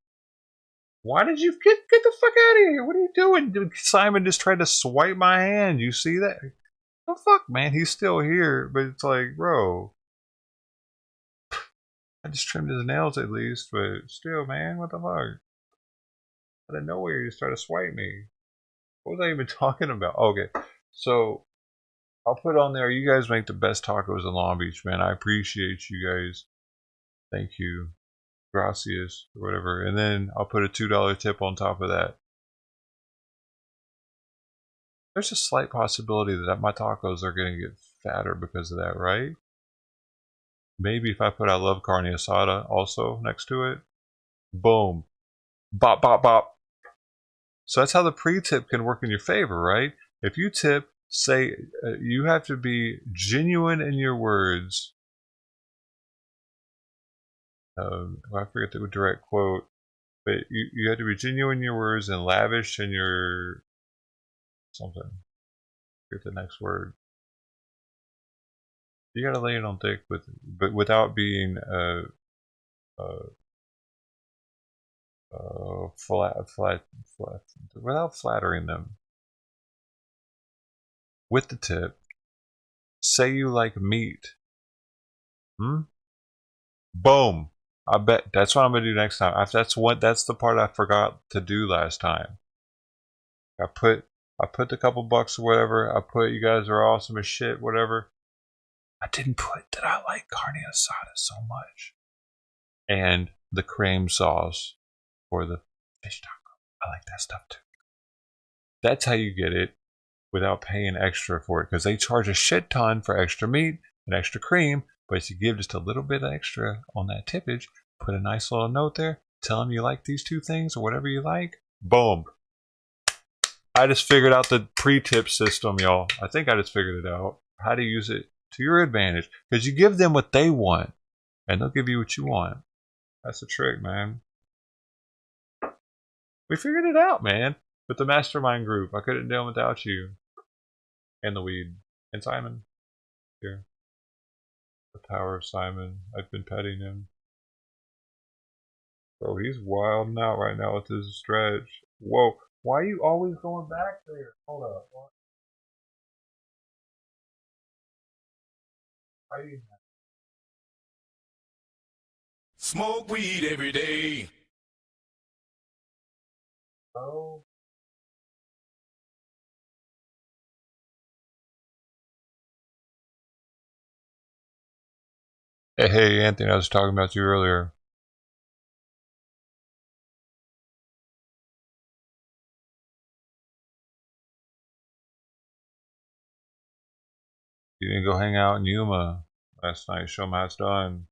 Why did you get the fuck out of here? What are you doing? Simon just tried to swipe my hand. You see that? Oh fuck, man, he's still here, but it's like, bro, I just trimmed his nails at least, but still, man, what the fuck? Out of nowhere, you just tried to swipe me. What was I even talking about? Okay, so I'll put on there. You guys make the best tacos in Long Beach, man. I appreciate you guys. Thank you. Gracias, or whatever. And then I'll put a $2 tip on top of that. There's a slight possibility that my tacos are going to get fatter because of that, right? Maybe if I put I love carne asada also next to it. Boom. Bop, bop, bop. So that's how the pre-tip can work in your favor, right? If you tip, say, you have to be genuine in your words. I forget the direct quote, but you have to be genuine in your words and lavish in your something. Forget the next word. You gotta lay it on thick, but without being flat, without flattering them. With the tip, say you like meat. Boom. I bet that's what I'm gonna do next time. That's the part I forgot to do last time. I put the couple bucks or whatever. I put you guys are awesome as shit, whatever. I didn't put that I like carne asada so much. And the cream sauce for the fish taco. I like that stuff too. That's how you get it without paying extra for it, because they charge a shit ton for extra meat and extra cream. But if you give just a little bit extra on that tippage, put a nice little note there, tell them you like these two things or whatever you like, boom. I just figured out the pre-tip system, y'all. I think I just figured it out. How to use it to your advantage. Because you give them what they want, and they'll give you what you want. That's the trick, man. We figured it out, man. With the mastermind group. I couldn't do it without you. And the weed. And Simon. Here. The power of Simon. I've been petting him. Bro, he's wilding out right now with his stretch. Whoa. Why are you always going back there? Hold up. Why are you... Smoke weed every day. Oh. Hey, Anthony, I was talking about you earlier. You didn't go hang out in Yuma last night, show them how it's done.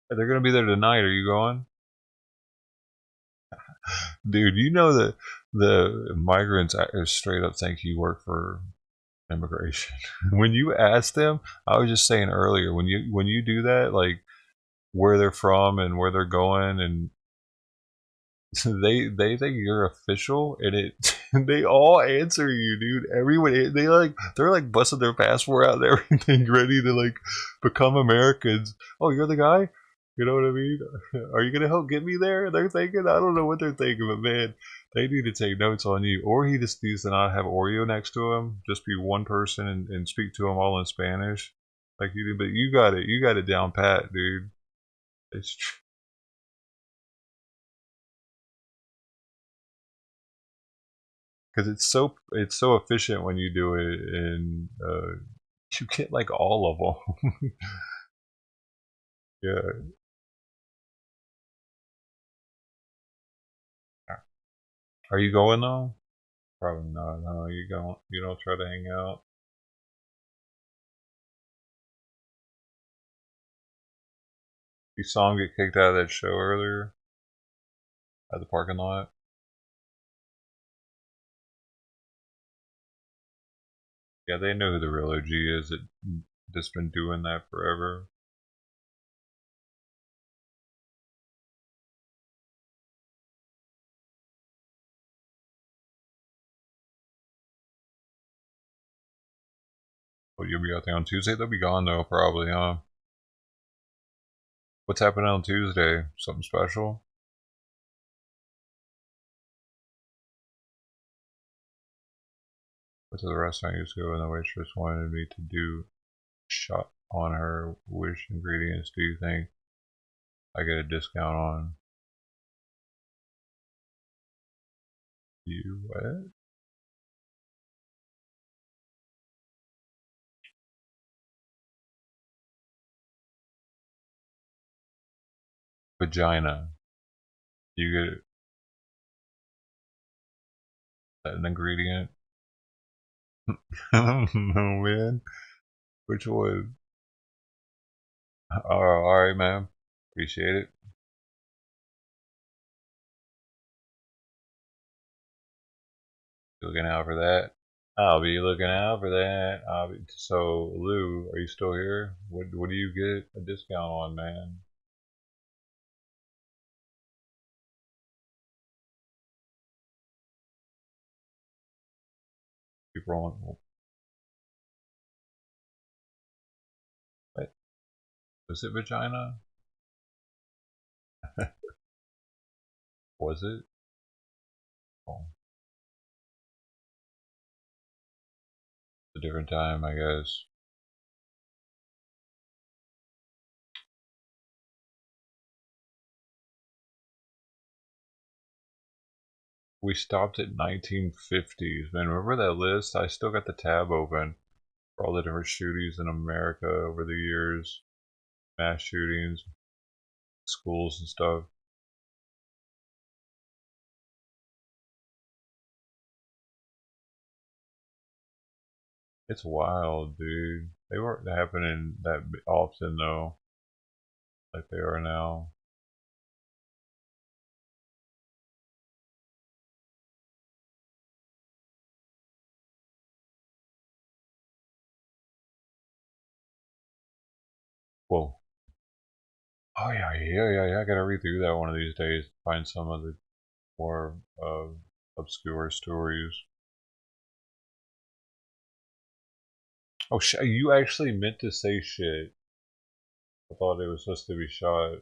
Hey, they're going to be there tonight. Are you going? Dude, you know that the migrants straight up think you work for immigration. When you ask them, I was just saying earlier, when you do that, like where they're from and where they're going, and they think you're official, and it they all answer you, dude. Everyone they're like busting their passport out and everything, ready to like become Americans. Oh, you're the guy. You know what I mean? Are you gonna help get me there? They're thinking. I don't know what they're thinking, but man, they need to take notes on you. Or he just needs to not have Oreo next to him. Just be one person and speak to him all in Spanish, like you do. But you got it. You got it down pat, dude. It's true. Because it's so efficient when you do it, and you get like all of them. Yeah. Are you going though? Probably not. No, you don't. You don't try to hang out. You saw him get kicked out of that show earlier at the parking lot. Yeah, they know who the real OG is. That's been doing that forever. Well, you'll be out there on Tuesday. They'll be gone though, probably, huh? What's happening on Tuesday? Something special? Went to the restaurant years ago, and the waitress wanted me to do a shot on her. Which ingredients do you think I get a discount on? You what? Vagina. You get an ingredient? I don't know, man. Which one? Alright, man. Appreciate it. Looking out for that. I'll be looking out for that. So, Lou, are you still here? What do you get a discount on, man? Keep rolling. What? Was it vagina? Was it? Oh. A different time, I guess. We stopped at 1950s. Man, remember that list? I still got the tab open for all the different shootings in America over the years. Mass shootings, schools and stuff. It's wild, dude. They weren't happening that often, though, like they are now. Whoa. Oh yeah. I gotta read through that one of these days. Find some of the more obscure stories. Oh, you actually meant to say shit. I thought it was supposed to be shot.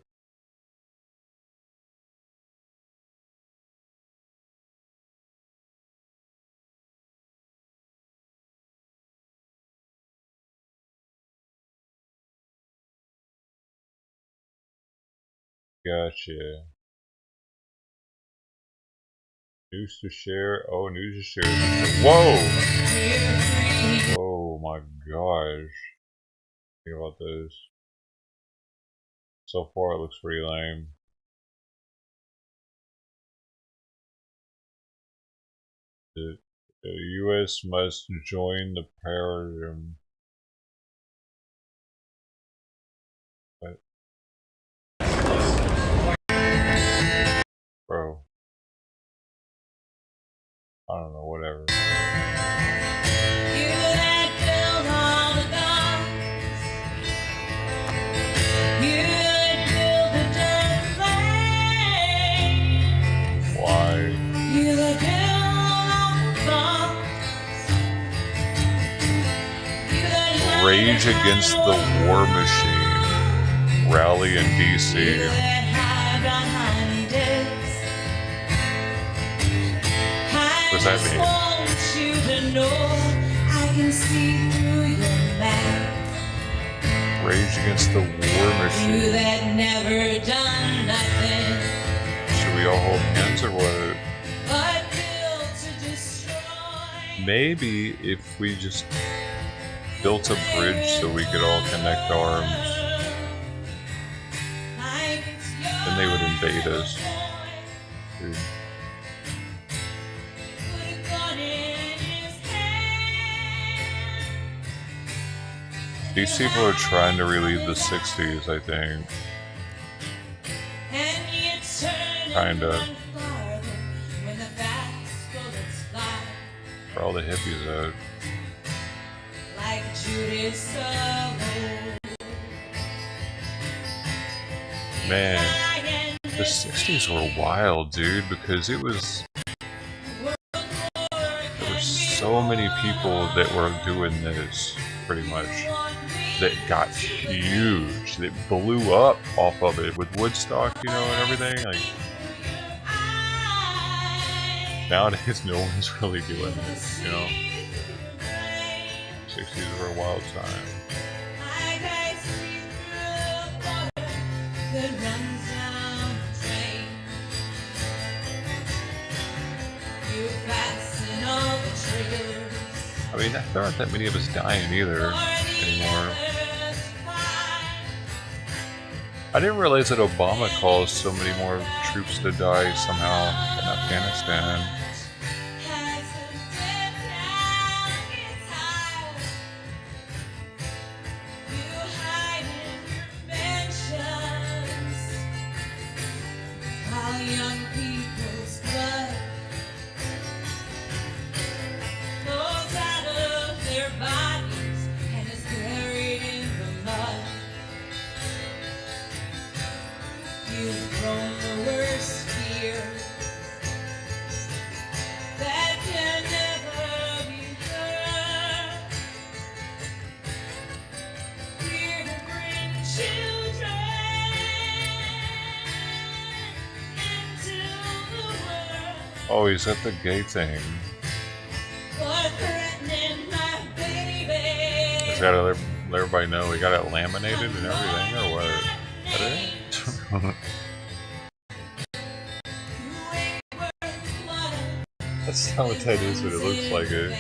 Gotcha. News to share. Oh, news to share. Whoa! Oh my gosh. Think about this. So far, it looks pretty lame. The U.S. must join the paradigm. What? Bro. I don't know, whatever. Rage Against the War Machine rally in DC. What's that mean? Rage Against the War Machine. Should we all hold hands or what? Maybe if we just built a bridge so we could all connect arms, then they would invade us. Dude. These people are trying to relive the 60s, I think. Kinda. For all the hippies out. Man, the 60s were wild, dude, because there were so many people that were doing this, pretty much, that got huge, that blew up off of it with Woodstock, you know, and everything. Like, nowadays, no one's really doing this, you know. 60s were a wild time. I mean, there aren't that many of us dying either anymore. I didn't realize that Obama caused so many more troops to die somehow in Afghanistan. Oh, he's at the gay thing. He's got to let everybody know he got it laminated and everything, or what? Is that it? That's not what that is, but it looks like it.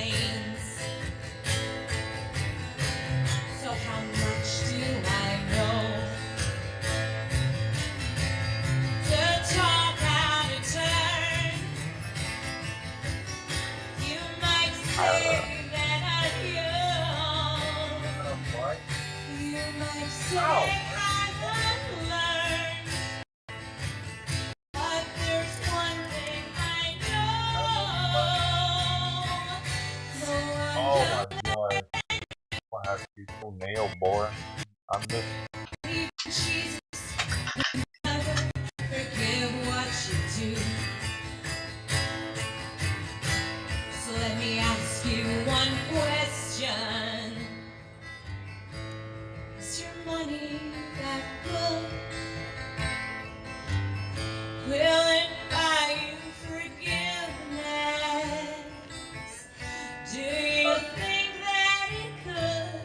Nail boy. I'm just forgive what you do. So let me ask you one question. Is your money that good? Will it buy you forgiveness? Do you think that it could?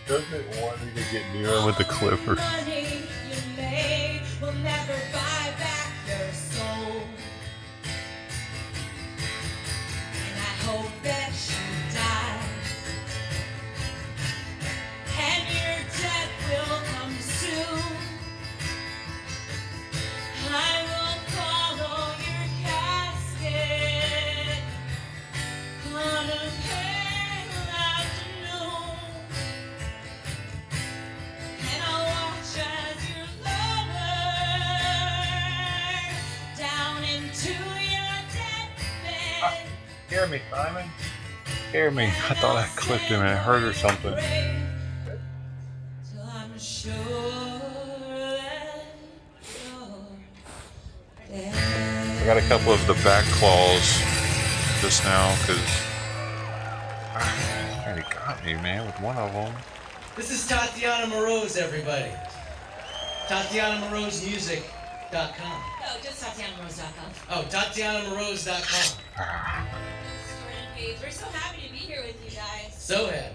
Doesn't it want me to get near him with the clippers? Will never buy back your soul. And I hope that you die. And your death will come soon. I will follow your casket on a pale afternoon. And I'll watch as you lower down into your dead bed. Hear me, Simon? Hear me. I thought I clipped him and I heard or something. Till I'm sure that I got a couple of the back claws just now because he got me, man, with one of them. This is Tatiana Moroz, everybody. TatianaMorozMusic.com. Oh, just TatianaMorose.com. Oh, TatianaMorose.com. We're so happy to be here with you guys. So happy.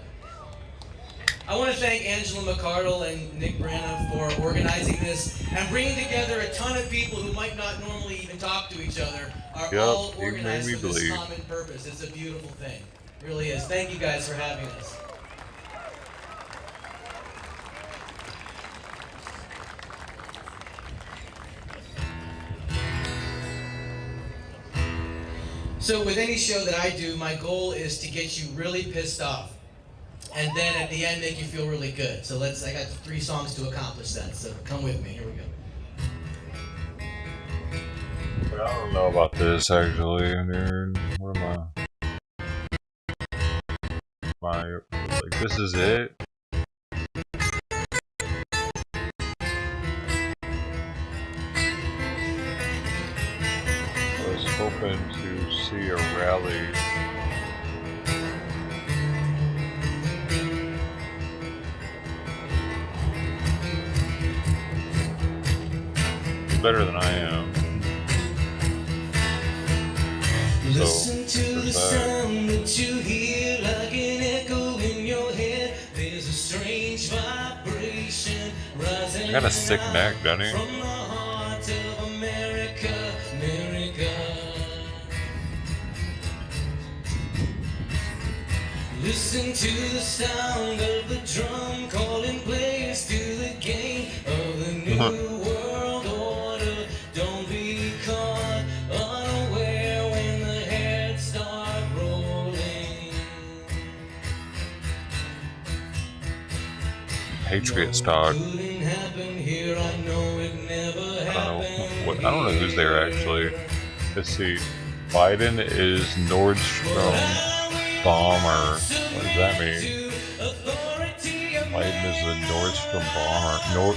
I want to thank Angela McCardle and Nick Branna for organizing this and bringing together a ton of people who might not normally even talk to each other are all you made organized me for this believe. common purpose. It's a beautiful thing. It really is. Thank you guys for having us. So with any show that I do, my goal is to get you really pissed off. And then at the end, make you feel really good. So I got 3 songs to accomplish that. So come with me. Here we go. I don't know about this actually, dude. What am like, this is it? I was hoping to see a rally. Better than I am. Listen to the there's that. sound that you hear like an echo in your head. There's a strange vibration rising. I got a sick neck, doesn't he? From the heart of America, America. Listen to the sound of the drum calling players to the game of the new world order. Don't be caught unaware when the heads start rolling. Patriots dog. Couldn't happen here, I know it never I don't know happened. what. I don't know who's there actually. Let's see. Biden is Nordstrom bomber. What does that mean? Biden is the Nordstrom bomber.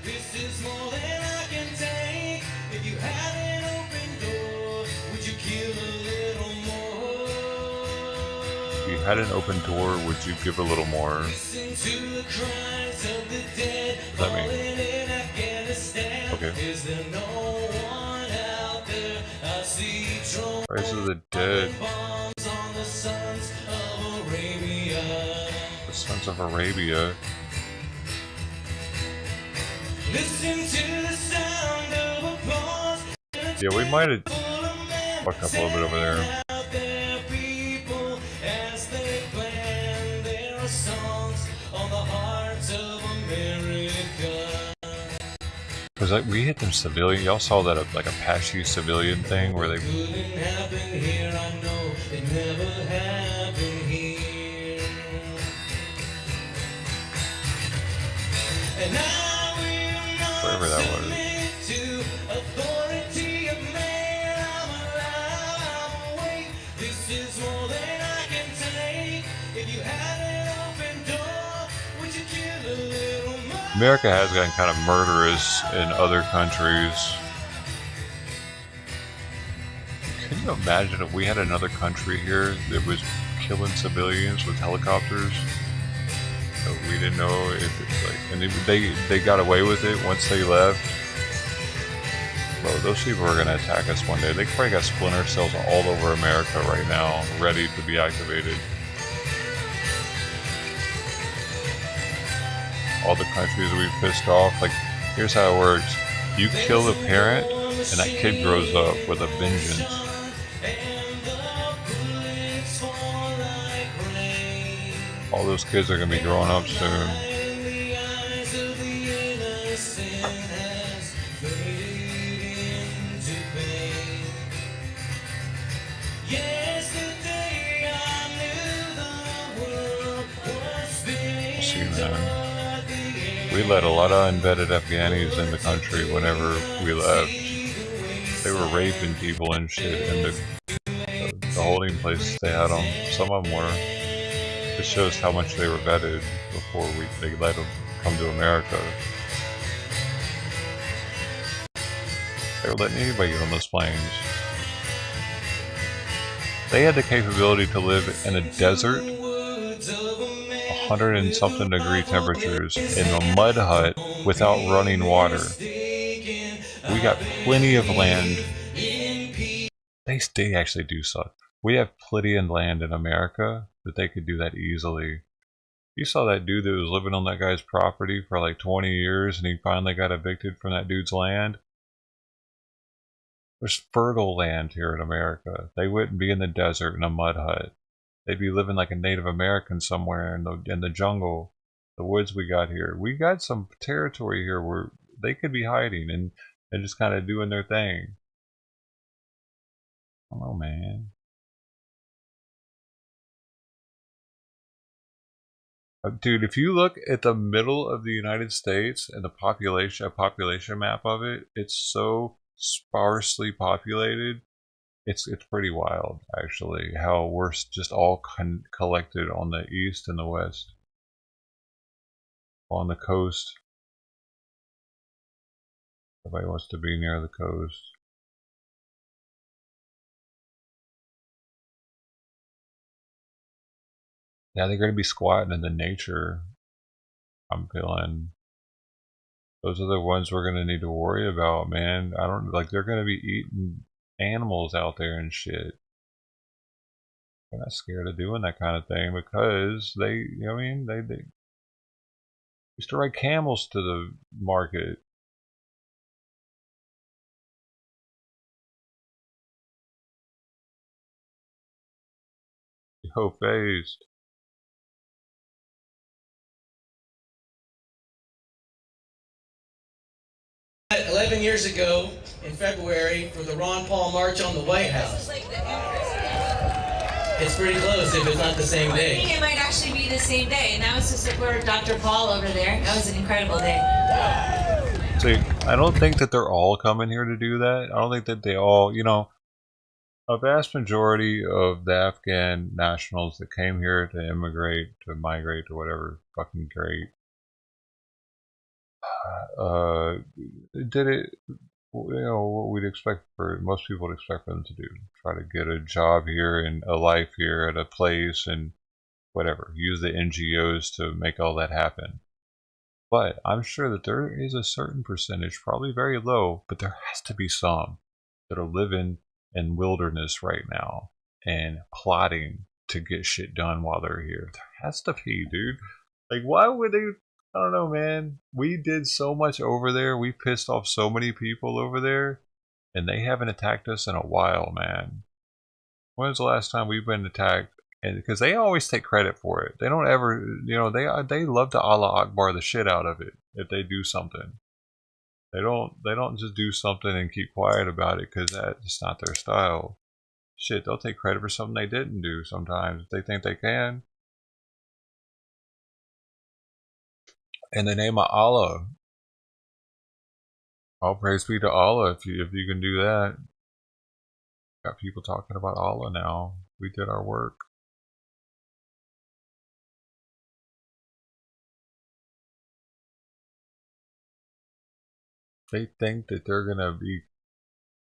This is more than I can take. If you had an open door, would you give a little more? If you had an open door, would you give a little more? Listen to the cries of the dead. What does that mean? Falling in Afghanistan. Okay. Is there no one out there? I see drones. Rise of the Dead. Bombs on the sons of Arabia. The Sons of Arabia. Listen to the sound of applause. Yeah, we might have fucked up a little bit over there. Out there, people, as they plan their songs on the hearts of America. Cause like we hit them civilian. Y'all saw that like Apache civilian thing where they. Couldn't happen here, I know it never happened here. And I will not Wherever that was. submit to authority of man. I'm alive, I'm awake. This is more than I can take. If you had an open door, would you kill a little more? America has gotten kind of murderous in other countries. Can you imagine if we had another country here that was killing civilians with helicopters? That we didn't know if it's like, and they got away with it once they left. Bro, those people are gonna attack us one day. They probably got splinter cells all over America right now, ready to be activated. All the countries we've pissed off. Like, here's how it works. You kill the parent, and that kid grows up with a vengeance. All those kids are going to be growing up soon. See, man. We let a lot of unvetted Afghanis in the country whenever we left. They were raping people and shit in the holding places they had them. Some of them were. It shows how much they were vetted before they let them come to America. They were letting anybody get on those planes. They had the capability to live in a desert, 100 and something degree temperatures, in a mud hut without running water. We got plenty of land. They actually do suck. We have plenty of land in America that they could do that easily. You saw that dude that was living on that guy's property for like 20 years and he finally got evicted from that dude's land. There's fertile land here in America. They wouldn't be in the desert in a mud hut. They'd be living like a Native American somewhere in the jungle, the woods we got here. We got some territory here where they could be hiding and just kind of doing their thing. I don't know, man. Dude, if you look at the middle of the United States and the population map of it, it's so sparsely populated. It's pretty wild, actually, how we're just all collected on the east and the west, on the coast. Everybody wants to be near the coast. Yeah, they're going to be squatting in the nature. I'm feeling those are the ones we're going to need to worry about, man. I don't like they're going to be eating animals out there and shit. They're not scared of doing that kind of thing because they, you know what I mean, they used to ride camels to the market. Yo, phased. That 11 years ago in February for the Ron Paul March on the White House. It's pretty close if it's not the same I day. think it might actually be the same day, and that was to support Dr. Paul over there. That was an incredible day. See, I don't think that they're all coming here to do that. I don't think that they all, you know, a vast majority of the Afghan nationals that came here to immigrate, to migrate, to whatever fucking great, did it, you know, what we'd expect for most people would expect for them to do. Try to get a job here and a life here at a place and whatever. Use the NGOs to make all that happen. But I'm sure that there is a certain percentage, probably very low, but there has to be some that are living in wilderness right now and plotting to get shit done while they're here. There has to be, dude. Like, why would they? I don't know, man. We did so much over there. We pissed off so many people over there, and they haven't attacked us in a while, man. When was the last time we've been attacked? And because they always take credit for it, they don't ever, you know, they love to Allah Akbar the shit out of it if they do something. They don't just do something and keep quiet about it because that's not their style. Shit, they'll take credit for something they didn't do sometimes if they think they can. In the name of Allah, all praise be to Allah if you can do that. Got people talking about Allah now. We did our work. They think that they're gonna be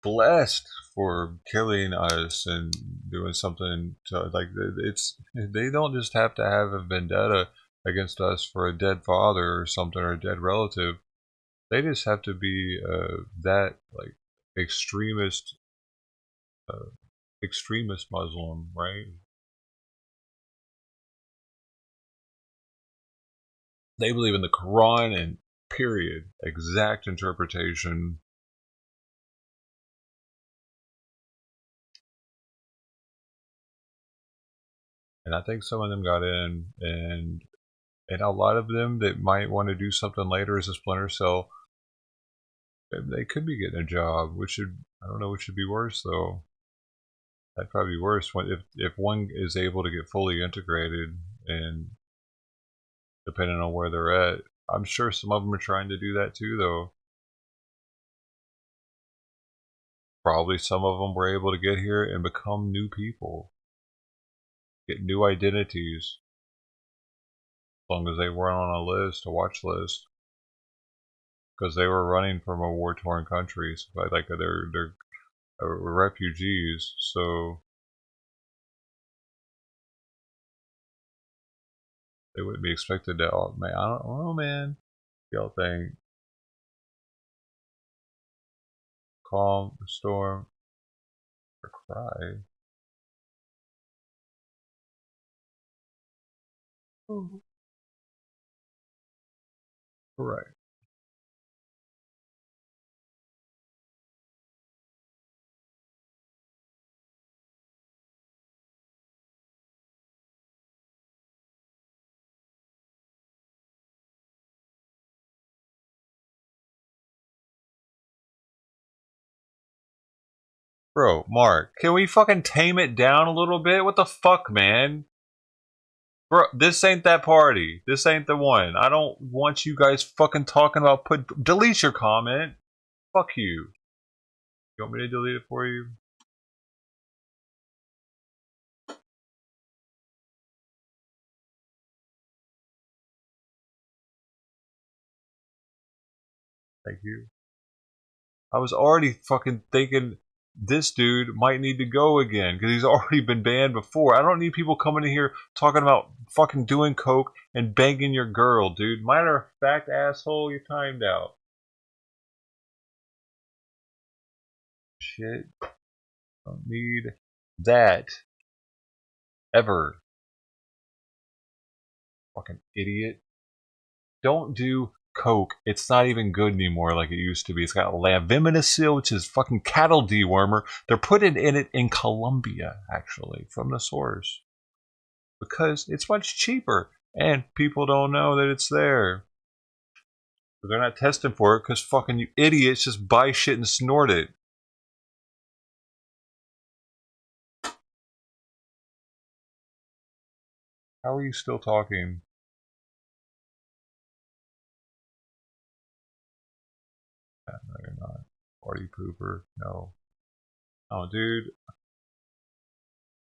blessed for killing us and doing something to, like, it's, they don't just have to have a vendetta against us for a dead father or something or a dead relative. They just have to be that like extremist Muslim, right? They believe in the Quran and period, exact interpretation. And I think some of them got in, and a lot of them that might want to do something later as a splinter cell, they could be getting a job, which should, I don't know, which should be worse though. That'd probably be worse if one is able to get fully integrated, and depending on where they're at. I'm sure some of them are trying to do that too though. Probably some of them were able to get here and become new people, get new identities, as long as they weren't on a list, a watch list. because they were running from a war-torn country, so like they're refugees. So they wouldn't be expected to. Oh, man, I don't know, man. Y'all think calm, storm, or cry? Oh. Right. Bro, Mark, can we fucking tame it down a little bit? What the fuck, man? Bro, this ain't that party. This ain't the one. I don't want you guys fucking talking about delete your comment. Fuck you. You want me to delete it for you? Thank you. I was already fucking thinking this dude might need to go again because he's already been banned before. I don't need people coming in here talking about fucking doing coke and banging your girl, dude. Matter of fact, asshole, you timed out. Shit. Don't need that. Ever. Fucking idiot. Don't do coke. It's not even good anymore like it used to be. It's got laviminicil, which is fucking cattle dewormer. They're putting in it in Colombia, actually, from the source. Because it's much cheaper. And people don't know that it's there. But they're not testing for it because fucking you idiots just buy shit and snort it. How are you still talking? No, you're not. Party pooper. No. Oh, dude.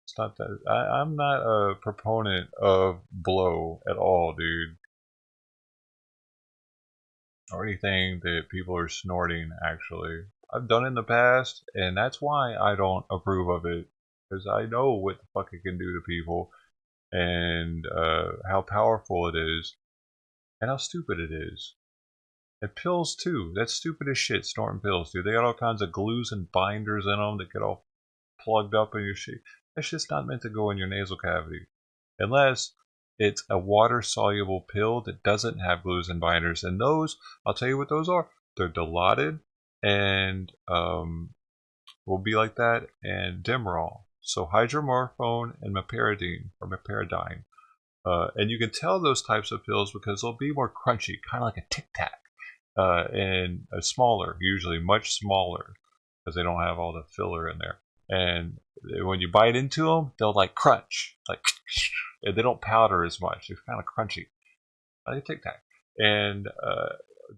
It's not that. I'm not a proponent of blow at all, dude. Or anything that people are snorting, actually. I've done it in the past, and that's why I don't approve of it. Because I know what the fuck it can do to people, and how powerful it is, and how stupid it is. And pills, too. That's stupid as shit, snorting pills, dude. They got all kinds of glues and binders in them that get all plugged up in your shit. That's just not meant to go in your nasal cavity. Unless it's a water-soluble pill that doesn't have glues and binders. And those, I'll tell you what those are. They're Dilaudid and will be like that, and Demerol. So hydromorphone and meperidine, or meperidine. And you can tell those types of pills because they'll be more crunchy, kind of like a Tic Tac. And smaller, usually much smaller, because they don't have all the filler in there. And when you bite into them, they'll like crunch, like, and they don't powder as much. They're kind of crunchy, like a Tic Tac. And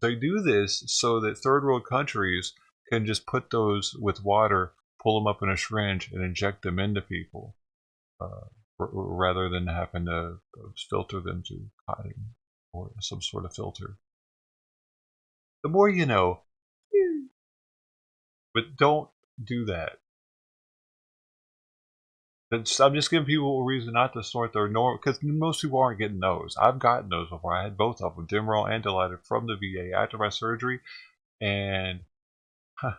they do this so that third world countries can just put those with water, pull them up in a syringe, and inject them into people, rather than having to filter them to cotton or some sort of filter. The more you know. But don't do that. I'm just giving people a reason not to snort their normal, because most people aren't getting those. I've gotten those before. I had both of them, Demerol and Dilaudid, from the VA after my surgery, and I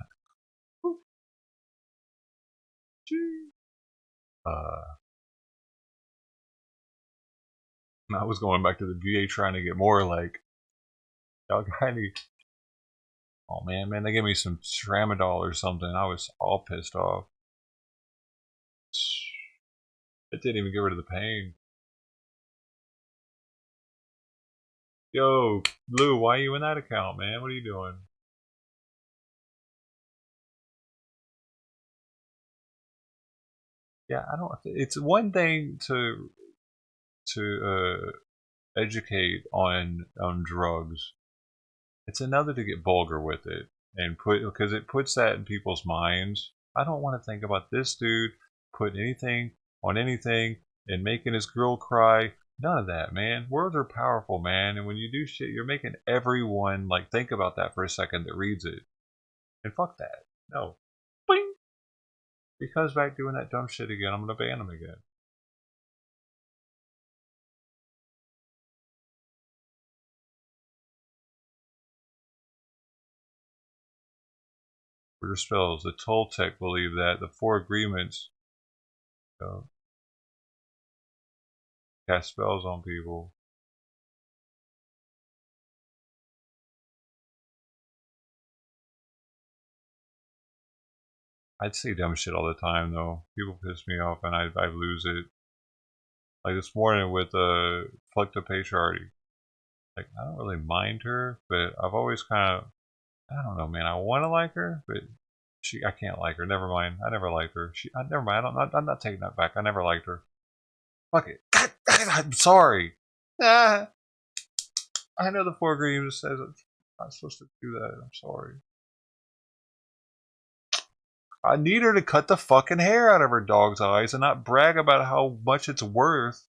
was going back to the VA trying to get more like, y'all got any? Oh man, they gave me some tramadol or something. I was all pissed off. It didn't even get rid of the pain. Yo, Lou, why are you in that account, man? What are you doing? Yeah, I don't. It's one thing to educate on drugs. It's another to get vulgar with it and because it puts that in people's minds. I don't want to think about this dude putting anything on anything and making his girl cry None of that, man. Words are powerful, man. And when you do shit, you're making everyone like think about that for a second that reads it. And fuck that. No. Boing. If he comes back doing that dumb shit again, I'm gonna ban him again. For your spells, the Toltec believe that the four agreements cast spells on people. I'd say dumb shit all the time though. People piss me off and I lose it. Like this morning with Flick the Patriarchy. Like I don't really mind her, but I've always kind of I don't know, man. I want to like her, but I can't like her. Never mind. I never liked her. Never mind. I'm not taking that back. I never liked her. Fuck it. God, I'm sorry. Ah, I know the four agreements says I'm not supposed to do that. I'm sorry. I need her to cut the fucking hair out of her dog's eyes and not brag about how much it's worth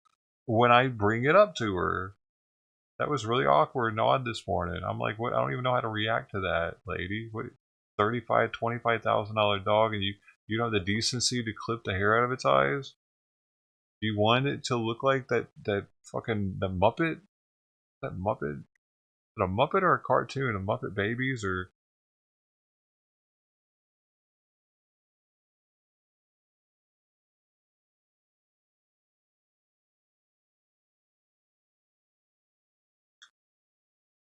when I bring it up to her. That was really awkward and odd this morning. I'm like, what? I don't even know how to react to that, lady. What? $25,000 dog, and you don't have the decency to clip the hair out of its eyes? Do you want it to look like that fucking the Muppet? That Muppet? Is it a Muppet or a cartoon? A Muppet Babies or?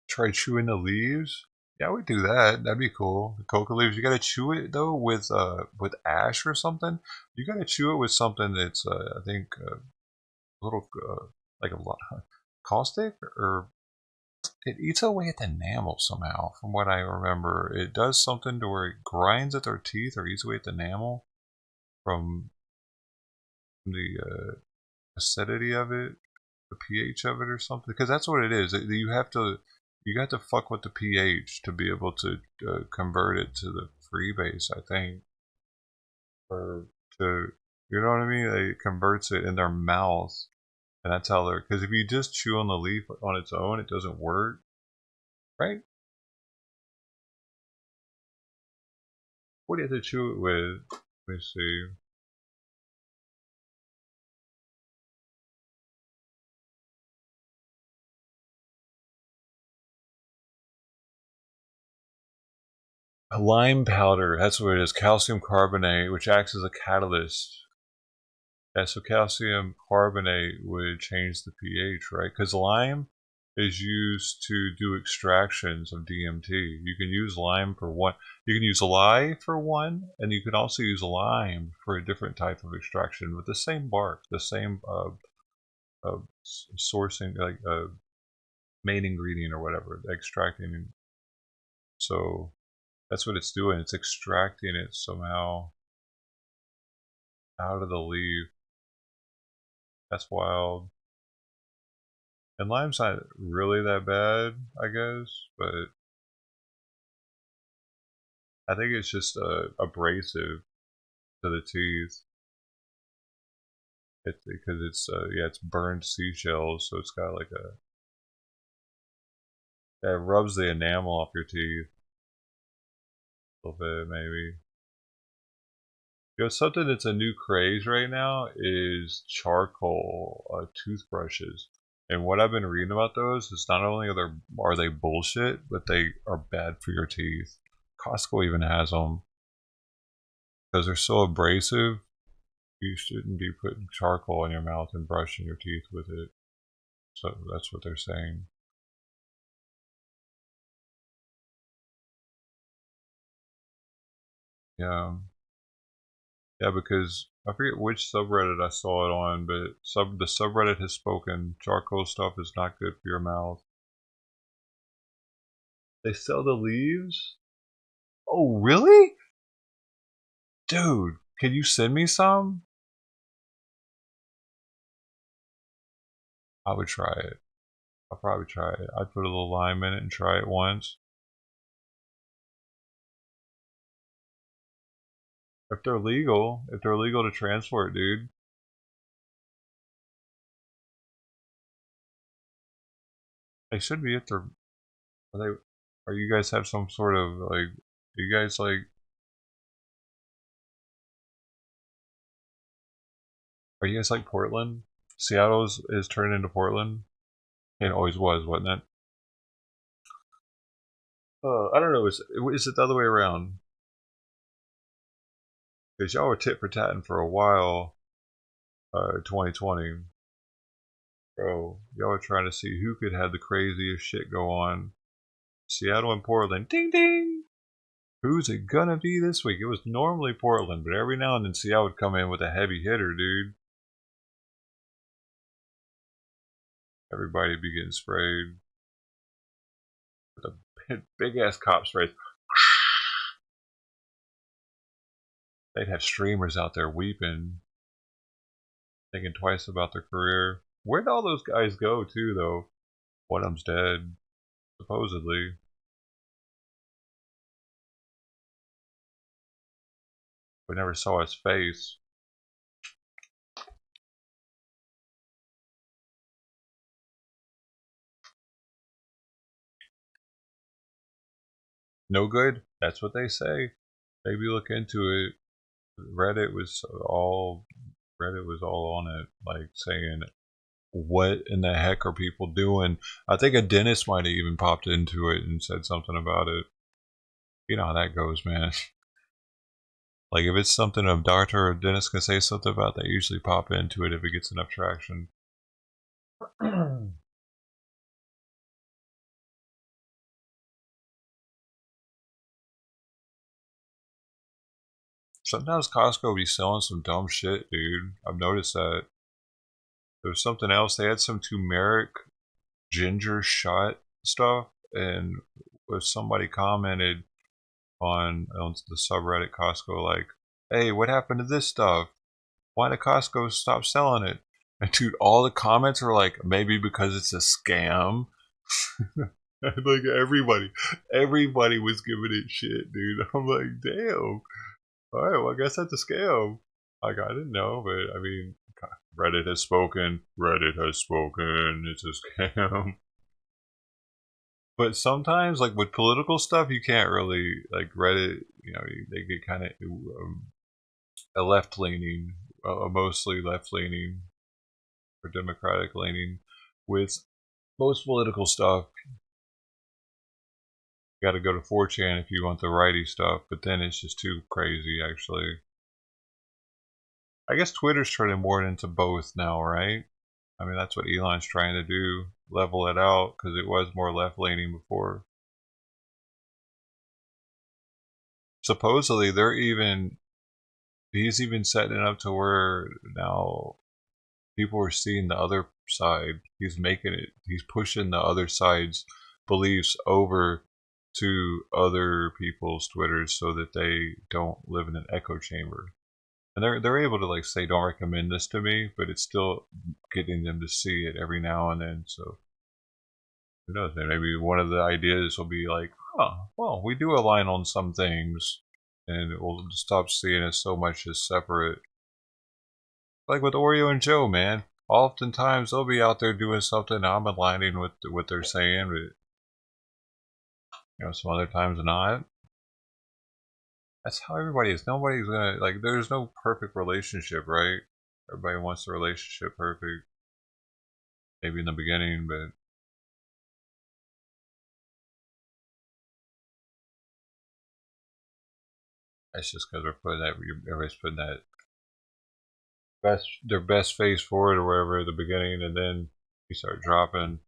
Try chewing the leaves? Yeah, we do that. That'd be cool. The coca leaves. You gotta chew it though with ash or something. You gotta chew it with something that's I think a little like a lot caustic or it eats away at the enamel somehow. From what I remember, it does something to where it grinds at their teeth or eats away at the enamel from the acidity of it, the pH of it, or something. Because that's what it is. You got to fuck with the pH to be able to convert it to the freebase, I think, or to you know what I mean. It converts it in their mouth, and that's how they're. Because if you just chew on the leaf on its own, it doesn't work, right? What do you have to chew it with? Let me see. A lime powder, that's what it is. Calcium carbonate, which acts as a catalyst. Yeah, so calcium carbonate would change the pH, right? Because lime is used to do extractions of DMT. You can use lime for one. You can use lye for one, and you can also use lime for a different type of extraction with the same bark, the same sourcing, like main ingredient or whatever, extracting. So that's what it's doing. It's extracting it somehow out of the leaf. That's wild. And lime's not really that bad, I guess, but I think it's just abrasive to the teeth. Because it's yeah, it's burned seashells, so it's got like it rubs the enamel off your teeth a little bit, maybe. You know, something that's a new craze right now is charcoal toothbrushes. And what I've been reading about those is not only are they bullshit, but they are bad for your teeth. Costco even has them because they're so abrasive. You shouldn't be putting charcoal in your mouth and brushing your teeth with it. So that's what they're saying. Yeah. Yeah, because I forget which subreddit I saw it on, but the subreddit has spoken. Charcoal stuff is not good for your mouth. They sell the leaves? Oh, really? Dude, can you send me some? I would try it. I'll probably try it. I'd put a little lime in it and try it once. If they're legal to transport, dude. They should be at their. Are they? Are you guys have some sort of like? Do you guys like? Are you guys like Portland? Seattle is turned into Portland. It always was, wasn't it? I don't know. Is it the other way around? Because y'all were tit for tatting for a while. 2020, bro. Y'all were trying to see who could have the craziest shit go on. Seattle and Portland. Ding ding. Who's it gonna be this week? It was normally Portland, but every now and then Seattle would come in with a heavy hitter, dude. Everybody be getting sprayed with a big ass cop spray. They'd have streamers out there weeping, thinking twice about their career. Where'd all those guys go, too, though? One of them's dead, supposedly. We never saw his face. No good? That's what they say. Maybe look into it. Reddit was all on it, like saying, what in the heck are people doing? I think a dentist might have even popped into it and said something about it. You know how that goes, man. Like if it's something a doctor or a dentist can say something about, they usually pop into it if it gets enough traction. Sometimes Costco be selling some dumb shit, dude. I've noticed that. There was something else. They had some turmeric ginger shot stuff, and if somebody commented on the subreddit Costco, like, hey, what happened to this stuff? Why did Costco stop selling it? And dude, all the comments are like, maybe because it's a scam. Like everybody was giving it shit, dude. I'm like, damn. All right, well, I guess that's a scam. Like, I didn't know, but I mean, Reddit has spoken. Reddit has spoken. It's a scam. But sometimes, like with political stuff, you can't really like Reddit. You know, they get kind of a left leaning, mostly left leaning or democratic leaning. With most political stuff, you got to go to 4chan if you want the righty stuff. But then it's just too crazy, actually. I guess Twitter's turning more into both now, right? I mean, that's what Elon's trying to do, level it out, because it was more left-leaning before. Supposedly, he's even setting it up to where now people are seeing the other side. He's pushing the other side's beliefs over to other people's Twitters so that they don't live in an echo chamber. And they're able to like say, don't recommend this to me, but it's still getting them to see it every now and then. So who knows? Maybe one of the ideas will be like, oh, well, we do align on some things, and we'll stop seeing us so much as separate. Like with Oreo and Joe, man. Oftentimes they'll be out there doing something I'm aligning with what they're saying, but you know, some other times not. That's how everybody is. Nobody's gonna, like, there's no perfect relationship, right? Everybody wants the relationship perfect. Maybe in the beginning, but that's just because everybody's putting that their best face forward or whatever at the beginning, and then you start dropping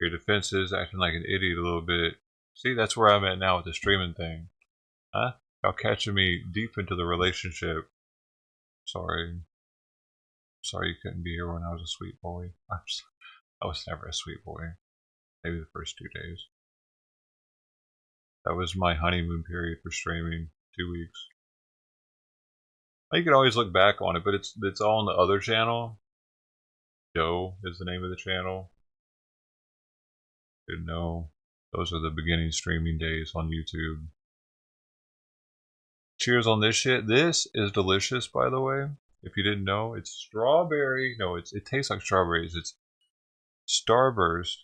your defenses, acting like an idiot a little bit. See, that's where I'm at now with the streaming thing. Huh? Y'all catching me deep into the relationship. Sorry you couldn't be here when I was a sweet boy. I was never a sweet boy. Maybe the first 2 days. That was my honeymoon period for streaming. 2 weeks. You can always look back on it, but it's all on the other channel. Joe is the name of the channel. Didn't know. Those are the beginning streaming days on YouTube. Cheers on this shit. This is delicious, by the way. If you didn't know, it's strawberry. No, it tastes like strawberries. It's Starburst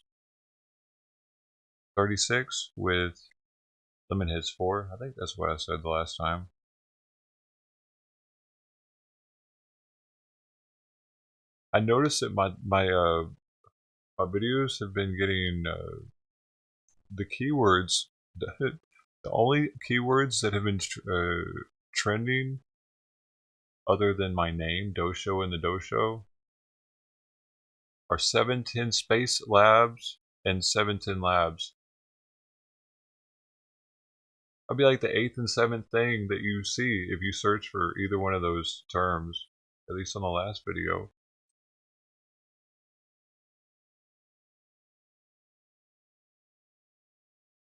36 with lemon hits 4. I think that's what I said the last time. I noticed that my videos have been getting the keywords. The only keywords that have been trending, other than my name, Dosho and the Dosho, are 710 Space Labs and 710 Labs. I'll be like the 8th and 7th thing that you see if you search for either one of those terms, at least on the last video.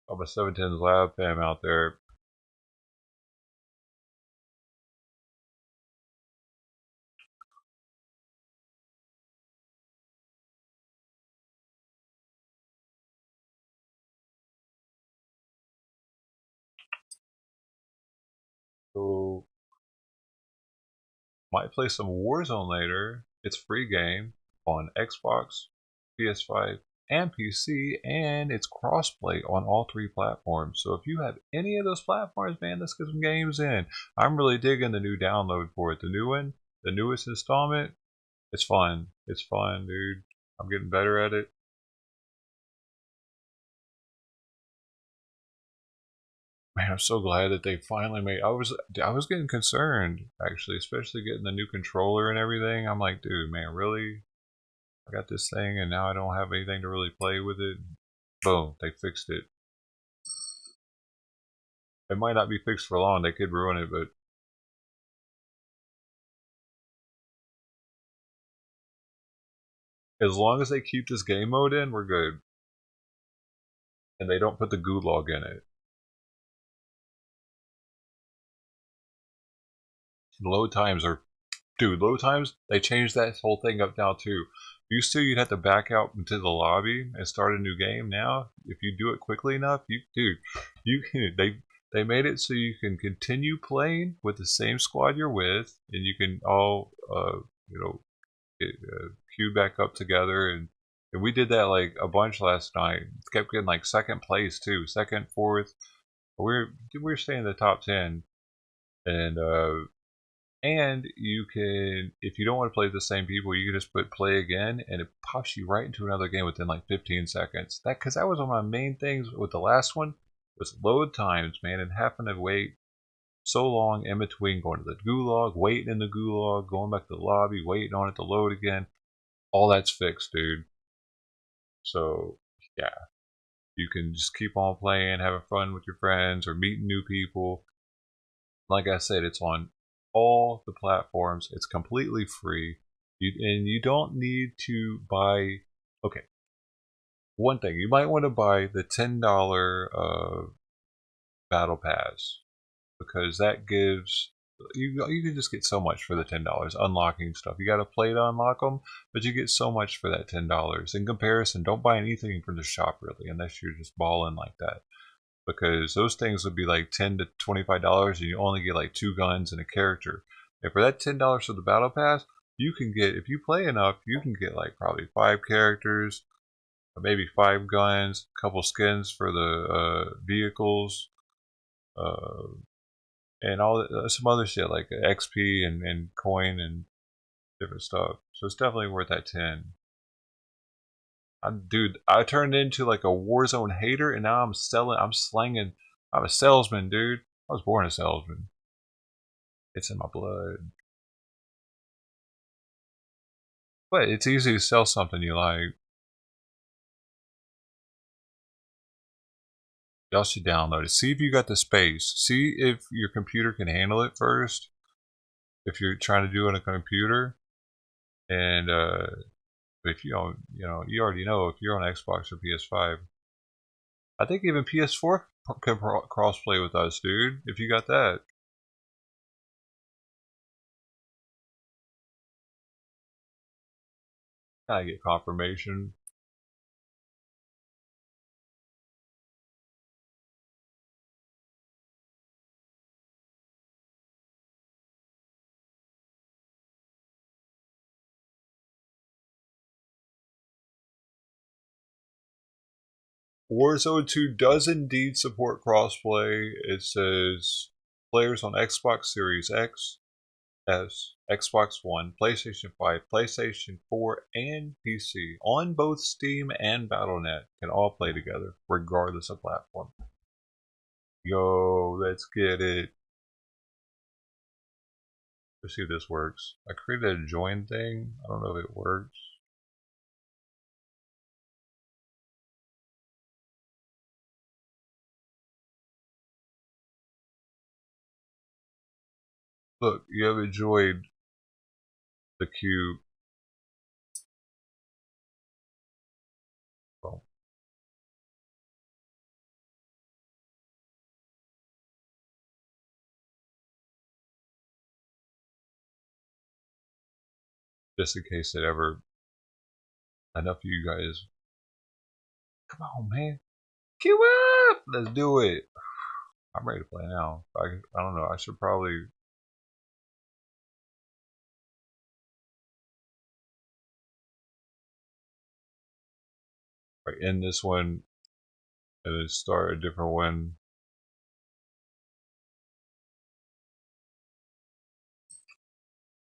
I'm a 710's Lab fam out there. So might play some Warzone later. It's a free game on Xbox, PS5, and PC, and it's crossplay on all 3 platforms. So if you have any of those platforms, man, let's get some games in. I'm really digging the new download for it. The new one, the newest installment, it's fun. It's fun, dude. I'm getting better at it. Man, I'm so glad that they finally made. I was getting concerned actually, especially getting the new controller and everything. I'm like, dude, man, really? I got this thing and now I don't have anything to really play with it. Boom, they fixed it. It might not be fixed for long. They could ruin it, but as long as they keep this game mode in, we're good. And they don't put the gulag in it. Load times are, dude, load times, they changed that whole thing up now too. Used to, you'd have to back out into the lobby and start a new game. Now, if you do it quickly enough, you can, they made it so you can continue playing with the same squad you're with, and you can all, get, queue back up together. And we did that like a bunch last night. Kept getting like second place too, second, fourth. We're staying in the top 10, and you can, if you don't want to play with the same people, you can just put play again, and it pops you right into another game within like 15 seconds. Because that was one of my main things with the last one, was load times, man, and having to wait so long in between going to the gulag, waiting in the gulag, going back to the lobby, waiting on it to load again. All that's fixed, dude. So yeah, you can just keep on playing, having fun with your friends, or meeting new people. Like I said, it's on all the platforms. It's completely free. And you don't need to buy. Okay, one thing, you might want to buy the $10 battle pass, because that gives you can just get so much for the $10 unlocking stuff. You got to play to unlock them, but you get so much for that $10. In comparison, don't buy anything from the shop really, unless you're just balling like that, because those things would be like $10 to $25, and you only get like 2 guns and a character. And for that $10 for the battle pass, you can get, if you play enough, you can get like probably 5 characters, maybe 5 guns, a couple skins for the vehicles, and all some other shit like XP and coin and different stuff. So it's definitely worth that 10. Dude, I turned into like a Warzone hater, and now I'm slanging. I'm a salesman, dude. I was born a salesman. It's in my blood. But it's easy to sell something you like. Y'all should download it. See if you got the space. See if your computer can handle it first. If you're trying to do it on a computer, and if you don't, you already know if you're on Xbox or PS5. I think even PS4 can crossplay with us, dude. If you got that. I get confirmation. Warzone 2 does indeed support crossplay. It says players on Xbox Series X, S, Xbox One, PlayStation 5, PlayStation 4, and PC on both Steam and Battle.net can all play together, regardless of platform. Yo, let's get it. Let's see if this works. I created a join thing. I don't know if it works. Look, you have enjoyed the cube. Well, just in case it ever enough of you guys. Come on, man. Queue up! Let's do it. I'm ready to play now. I don't know. I should probably. End this one and then start a different one.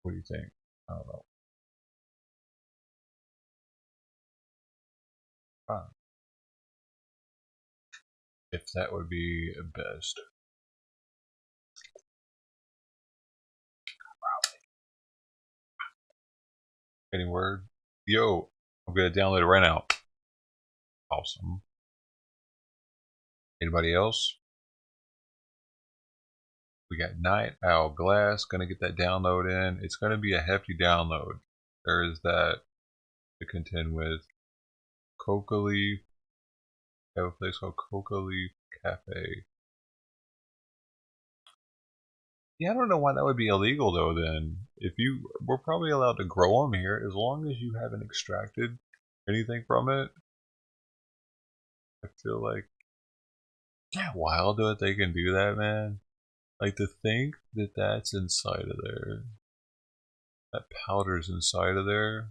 What do you think? I don't know. If that would be best. Any word? Yo, I'm gonna download it right now. Awesome. Anybody else? We got Night Owl Glass. Gonna get that download in. It's gonna be a hefty download. There is that to contend with. Coca Leaf. I have a place called Coca Leaf Cafe. Yeah, I don't know why that would be illegal though. Then, if we're probably allowed to grow them here as long as you haven't extracted anything from it. I feel like, yeah, wild that they can do that, man. Like to think that that's inside of there, that powder's inside of there.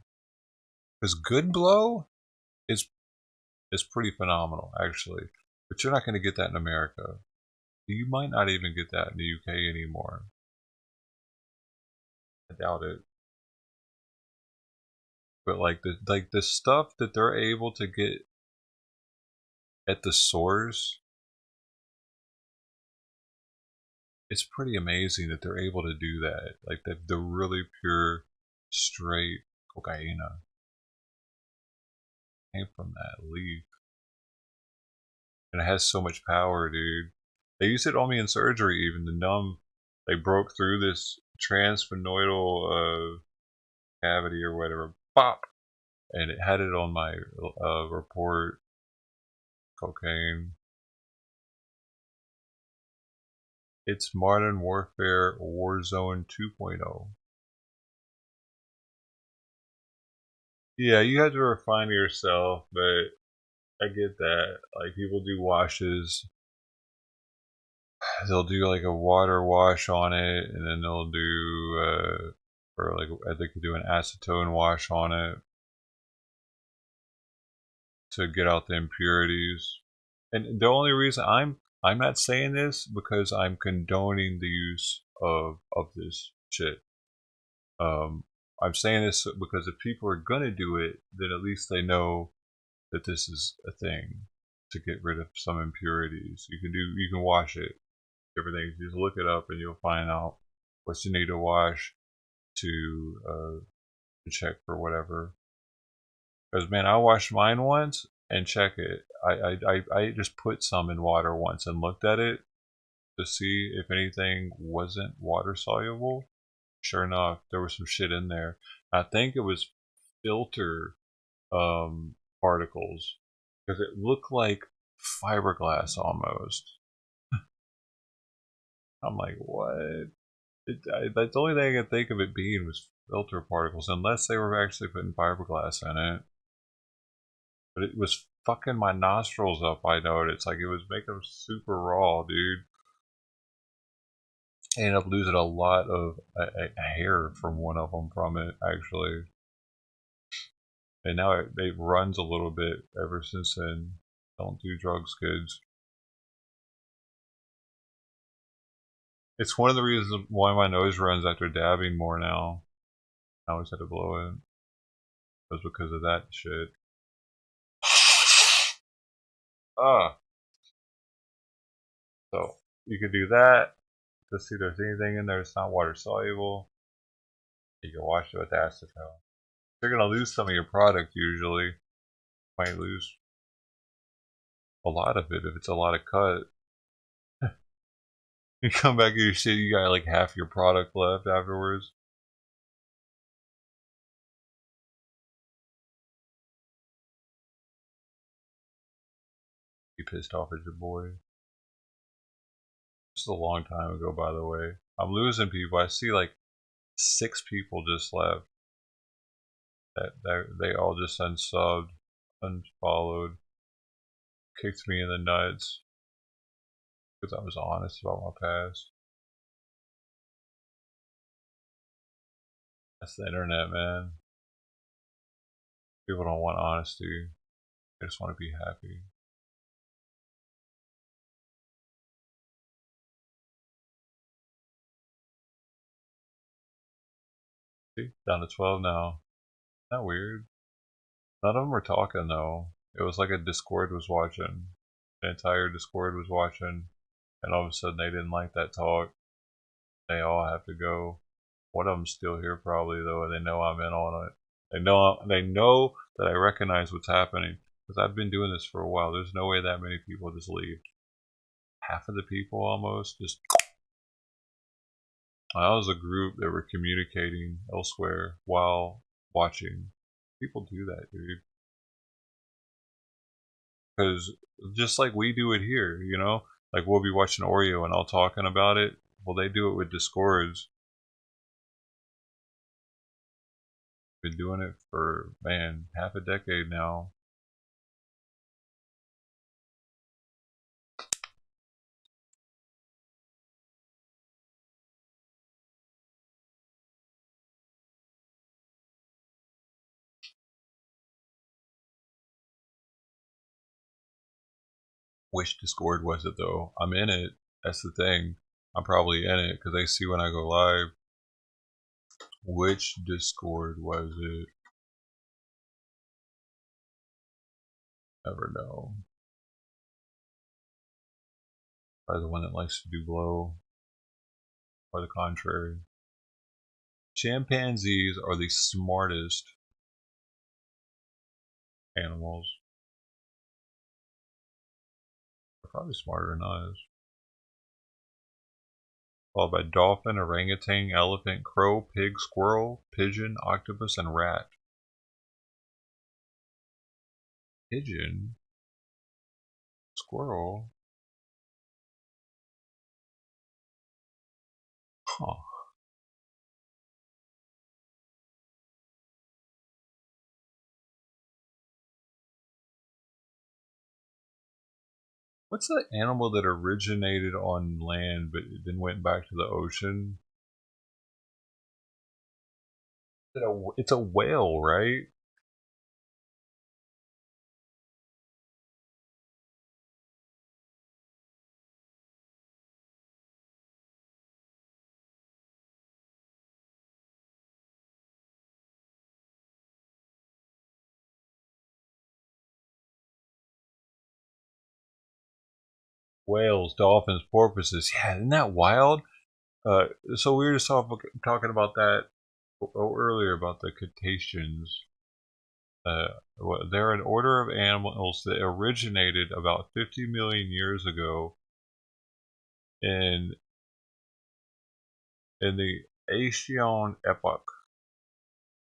Because Good Blow is pretty phenomenal, actually. But you're not going to get that in America. You might not even get that in the UK anymore. I doubt it. But like the stuff that they're able to get at the source, it's pretty amazing that they're able to do that. Like the really pure, straight cocaina came from that leaf. And it has so much power, dude. They used it on me in surgery, even to numb. They broke through this transsphenoidal cavity or whatever. Pop! And it had it on my report. Cocaine. It's Modern Warfare Warzone 2.0. Yeah, you have to refine yourself, but I get that. Like, people do washes. They'll do like a water wash on it, and then they'll do, or like, they could do an acetone wash on it to get out the impurities. And the only reason I'm not saying this because I'm condoning the use of this shit. I'm saying this because if people are gonna do it, then at least they know that this is a thing to get rid of some impurities. You can wash it. Everything. Just look it up and you'll find out what you need to wash to check for whatever. Because man, I washed mine once and check it. I just put some in water once and looked at it to see if anything wasn't water soluble. Sure enough, there was some shit in there. I think it was filter particles because it looked like fiberglass almost. I'm like, what? That's the only thing I could think of it being was filter particles, unless they were actually putting fiberglass in it. But it was fucking my nostrils up, I noticed. Like, it was making them super raw, dude. I ended up losing a lot of hair from one of them from it, actually. And now it runs a little bit ever since then. Don't do drugs, kids. It's one of the reasons why my nose runs after dabbing more now. I always had to blow it. It was because of that shit. So you could do that to see if there's anything in there that's not water soluble. You can wash it with acetone. You're gonna lose some of your product usually. Might lose a lot of it if it's a lot of cut. You come back and you see you got like half your product left afterwards. You pissed off at your boy. Just a long time ago, by the way. I'm losing people. I see like 6 people just left. They all just unsubbed, unfollowed, kicked me in the nuts because I was honest about my past. That's the internet, man. People don't want honesty. They just want to be happy. See? Down to 12 now. Isn't that weird? None of them were talking though. It was like a Discord was watching. The entire Discord was watching. And all of a sudden they didn't like that talk. They all have to go. One of them's still here probably though, and they know I'm in on it. They know that I recognize what's happening because I've been doing this for a while. There's no way that many people just leave. Half of the people almost just. I was a group that were communicating elsewhere while watching. People do that, dude. Because just like we do it here, you know, like we'll be watching Oreo and all talking about it. Well, they do it with Discords. Been doing it for, man, half a decade now. Which Discord was it though? I'm in it. That's the thing. I'm probably in it because they see when I go live. Which Discord was it? Never know. Probably the one that likes to do blow. Or the contrary. Chimpanzees are the smartest animals. They're probably smarter than us. Followed by dolphin, orangutan, elephant, crow, pig, squirrel, pigeon, octopus, and rat. Pigeon? Squirrel? Huh. What's the animal that originated on land but then went back to the ocean? It's a whale, right? Whales, dolphins, porpoises. Yeah, isn't that wild? So we were just talking about that earlier about the cetaceans. They're an order of animals that originated about 50 million years ago in the Aegean epoch.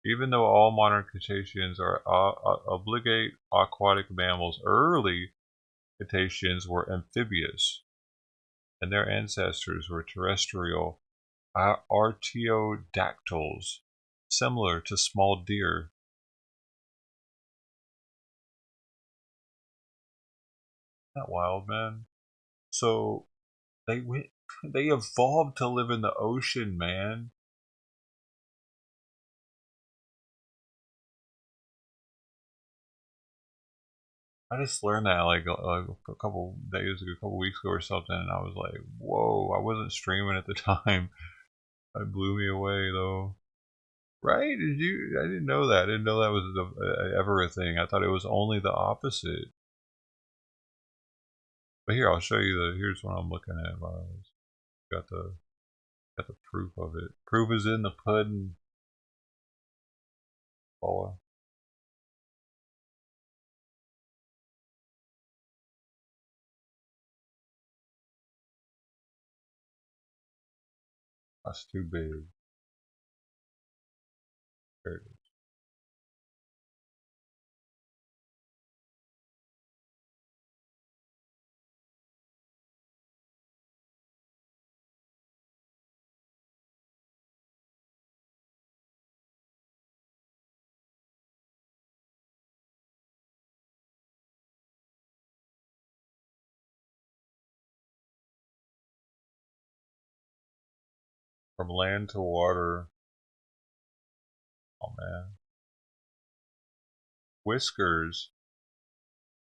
Even though all modern cetaceans are obligate aquatic mammals, early cetaceans were amphibious, and their ancestors were terrestrial artiodactyls, similar to small deer. Isn't that wild, man? So they evolved to live in the ocean, man. I just learned that like a couple days ago, a couple weeks ago or something, and I was like, whoa! I wasn't streaming at the time. It blew me away though. Right? Did you? I didn't know that. I didn't know that was ever a thing. I thought it was only the opposite. But here, I'll show you the. Here's what I'm looking at. Got the proof of it. Proof is in the pudding. Boy. That's too big. There it is. From land to water. Oh man. Whiskers.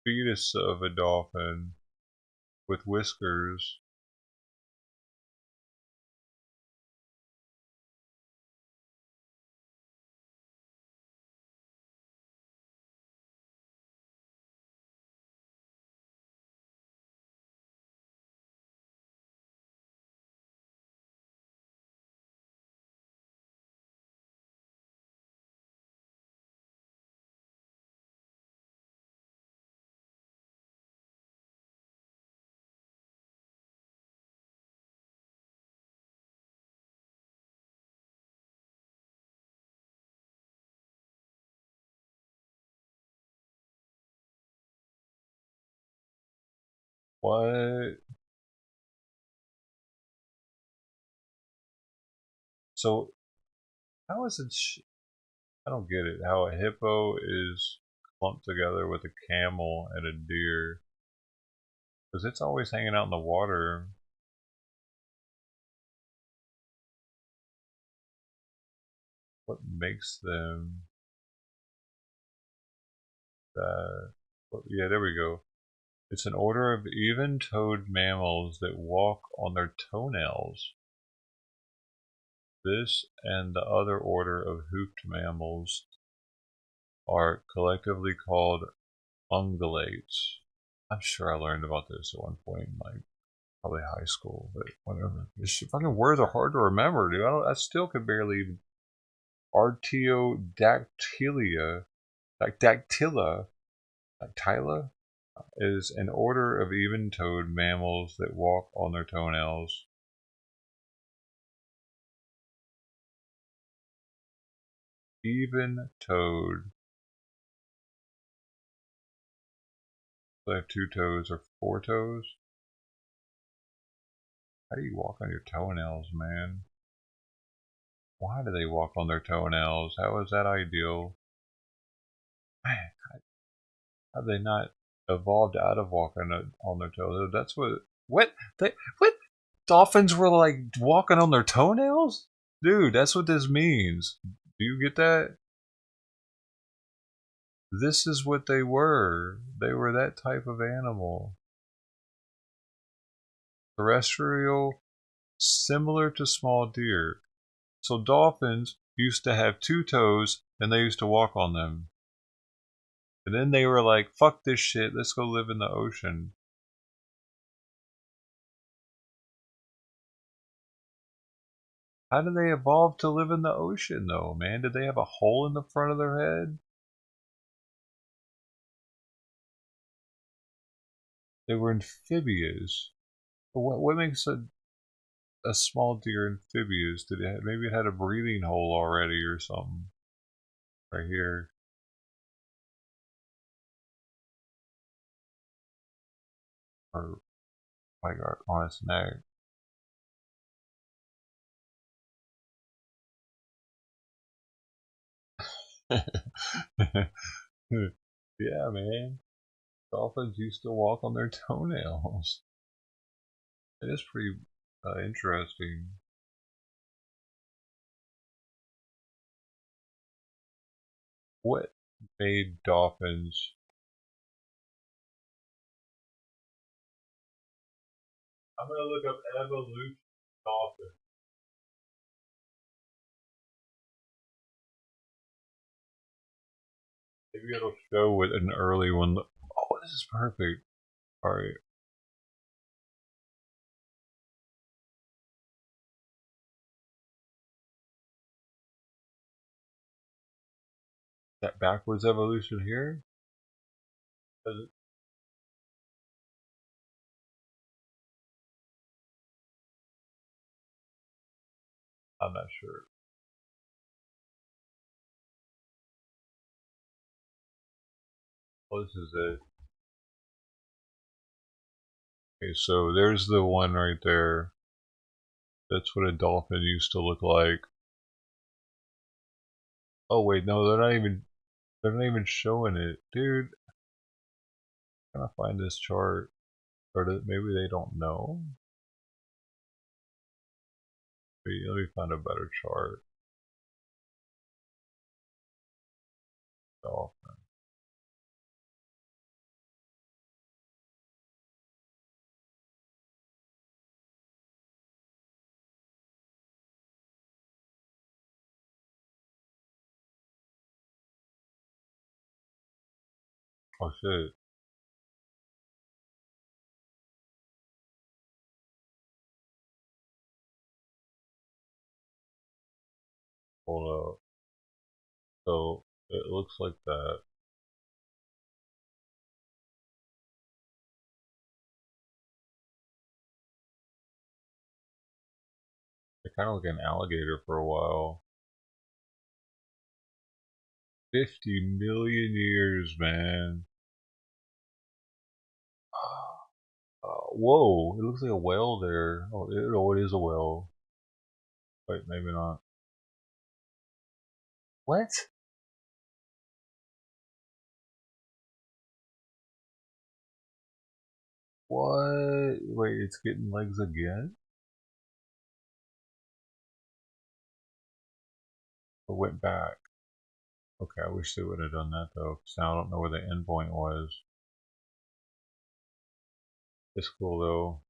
Fetus of a dolphin with whiskers. What? So how is it? I don't get it. How a hippo is clumped together with a camel and a deer, because it's always hanging out in the water. What makes them that? Yeah, there we go. It's an order of even-toed mammals that walk on their toenails. This and the other order of hoofed mammals are collectively called ungulates. I'm sure I learned about this at one point in like probably high school, but whatever. These fucking words are hard to remember, dude. I still could barely. Artiodactylia, dactyla is an order of even-toed mammals that walk on their toenails. Even-toed. They have 2 toes or 4 toes. How do you walk on your toenails, man? Why do they walk on their toenails? How is that ideal? Man, have they not evolved out of walking on their toes? That's what what dolphins were like walking on their toenails? Dude, that's what this means. Do you get that? This is what they were. They were that type of animal. Terrestrial, similar to small deer. So dolphins used to have 2 toes and they used to walk on them. And then they were like, fuck this shit, let's go live in the ocean. How did they evolve to live in the ocean though, man? Did they have a hole in the front of their head? They were amphibious. What makes a small deer amphibious? Did it maybe it had a breathing hole already or something? Right here. Or like on its neck. Yeah, man. Dolphins used to walk on their toenails. It is pretty interesting. What made dolphins I'm gonna look up evolution dolphin. Maybe it'll show with an early one. Oh, this is perfect. Alright. That backwards evolution here? Does it? I'm not sure. Oh, this is it. Okay, so there's the one right there. That's what a dolphin used to look like. Oh wait, no, they're not even showing it. Dude, I'm trying to find this chart. Or maybe they don't know? Wait, let me find a better chart. Dolphin. Oh shit. Hold up. So it looks like that. They kind of like an alligator for a while. 50 million years, man. Whoa, it looks like a whale there. Oh, it is a whale. Wait, maybe not. What? What? Wait, it's getting legs again? It went back. Okay, I wish they would have done that though, because now I don't know where the endpoint was. It's cool though.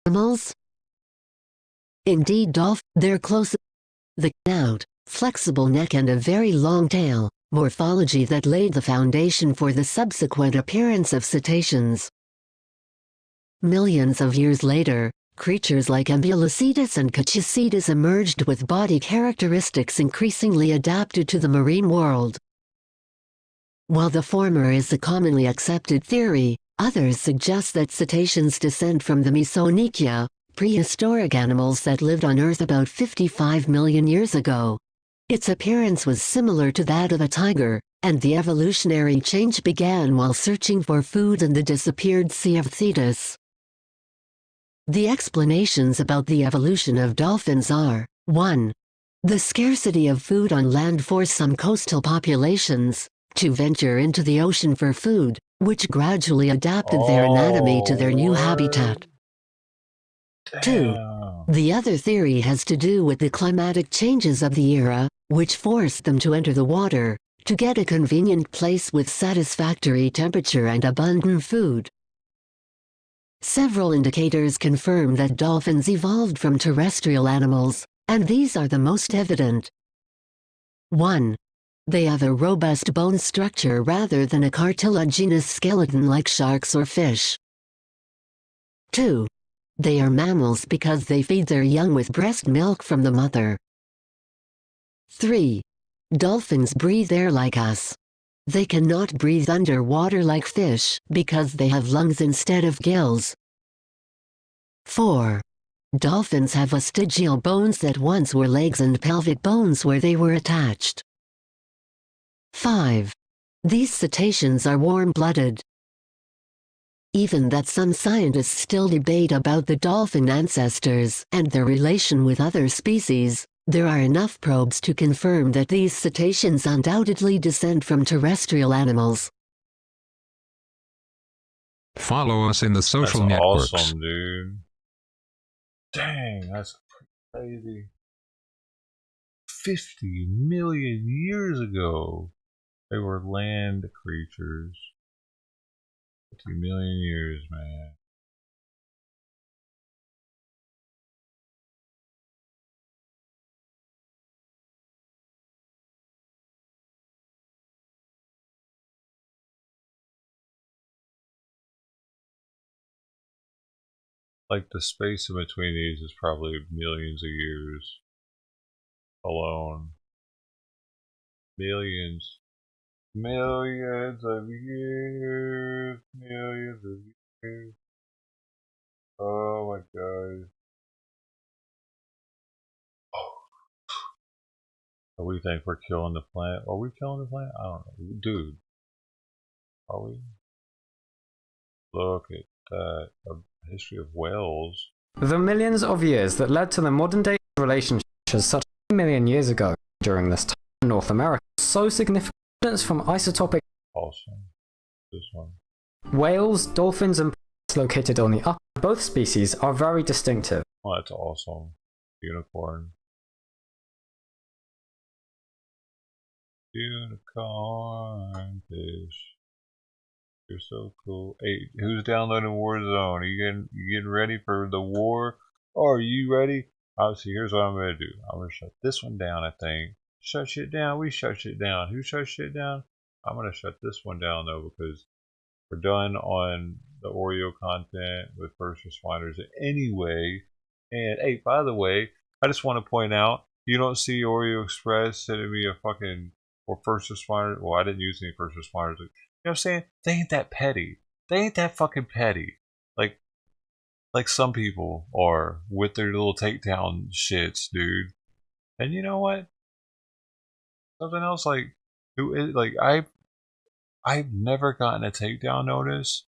Animals? Indeed, they're close. The snout, flexible neck and a very long tail, morphology that laid the foundation for the subsequent appearance of cetaceans. Millions of years later, creatures like Ambulocetus and Cachucetus emerged with body characteristics increasingly adapted to the marine world. While the former is the commonly accepted theory, others suggest that cetaceans descend from the Mesonychia, prehistoric animals that lived on Earth about 55 million years ago. Its appearance was similar to that of a tiger, and the evolutionary change began while searching for food in the disappeared Sea of Thetis. The explanations about the evolution of dolphins are: 1. The scarcity of food on land forced some coastal populations to venture into the ocean for food, which gradually adapted their anatomy to their new habitat. 2. The other theory has to do with the climatic changes of the era, which forced them to enter the water, to get a convenient place with satisfactory temperature and abundant food. Several indicators confirm that dolphins evolved from terrestrial animals, and these are the most evident. 1. They have a robust bone structure rather than a cartilaginous skeleton like sharks or fish. 2. They are mammals because they feed their young with breast milk from the mother. 3. Dolphins breathe air like us. They cannot breathe underwater like fish because they have lungs instead of gills. 4. Dolphins have vestigial bones that once were legs and pelvic bones where they were attached. 5. These cetaceans are warm-blooded. Even that some scientists still debate about the dolphin ancestors and their relation with other species, there are enough probes to confirm that these cetaceans undoubtedly descend from terrestrial animals. Follow us in the social networks. Awesome, dude. Dang, that's crazy. 50 million years ago. They were land creatures. 50 million years, man. Like the space in between these is probably millions of years alone. Millions. Millions of years. Millions of years. Oh my god. We think we're killing the planet. Are we killing the planet? I don't know. Dude. Are we? Look at that. A history of whales. The millions of years that led to the modern day relationship such 1 million years ago during this time in North America so significant from isotopic. Awesome. This one. Whales, dolphins, and plants located on the upper of both species are very distinctive. Oh, that's awesome. Unicorn. Unicorn fish. You're so cool. Hey, who's downloading Warzone? You getting ready for the war? Or are you ready? Obviously, here's what I'm gonna do. I'm gonna shut this one down, I think. Shut shit down. We shut shit down. Who shut shit down? I'm gonna shut this one down though because we're done on the Oreo content with first responders anyway. And hey, by the way, I just want to point out you don't see Oreo Express sending me a fucking or first responder. Well, I didn't use any first responders. You know what I'm saying? They ain't that petty. They ain't that fucking petty. Like some people are with their little takedown shits, dude. And you know what? Something else I've never gotten a takedown notice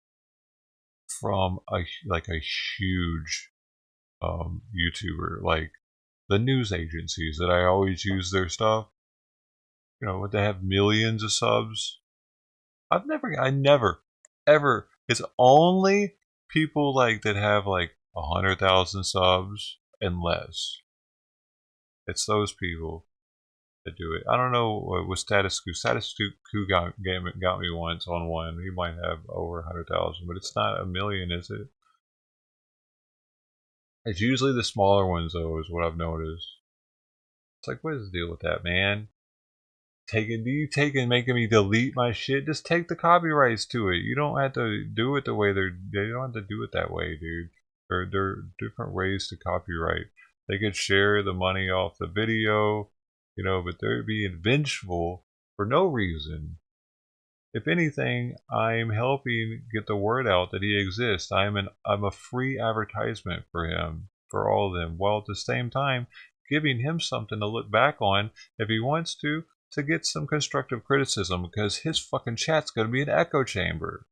from a huge YouTuber, like the news agencies that I always use their stuff. You know, they have millions of subs. I never, ever. It's only people like that have like 100,000 subs and less. It's those people that do it. I don't know with Status Coup. Status Coup got me once on one. He might have over 100,000, but it's not a million, is it? It's usually the smaller ones, though, is what I've noticed. It's like, what is the deal with that, man? Making me delete my shit? Just take the copyrights to it. You don't have to do it the way they don't have to do it that way, dude. There are different ways to copyright. They could share the money off the video, you know, but they're being vengeful for no reason. If anything, I'm helping get the word out that he exists. I'm a free advertisement for him, for all of them, while at the same time giving him something to look back on if he wants to get some constructive criticism, because his fucking chat's going to be an echo chamber.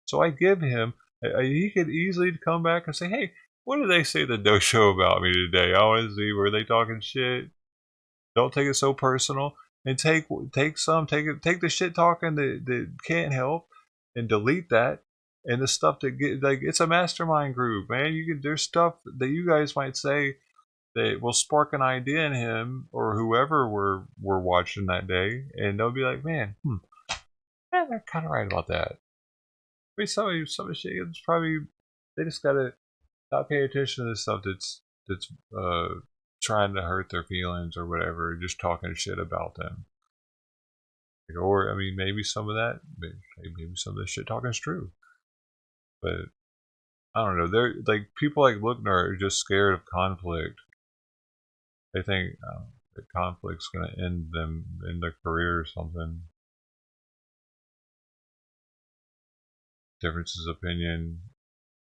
So I give him, he could easily come back and say, hey, what did they say the no show about me today? I want to see, were they talking shit? Don't take it so personal, and take the shit talking that can't help, and delete that, and the stuff that it's a mastermind group, man. There's stuff that you guys might say that will spark an idea in him or whoever we're watching that day, and they'll be like, man, they're kind of right about that. I mean, some of shit is probably, they just gotta not pay attention to the stuff that's trying to hurt their feelings or whatever, just talking shit about them. Or I mean, maybe some of that, maybe some of this shit talking is true, but I don't know. They're like, people like Lookner are just scared of conflict. They think that conflict's going to end them in their career or something. Differences of opinion.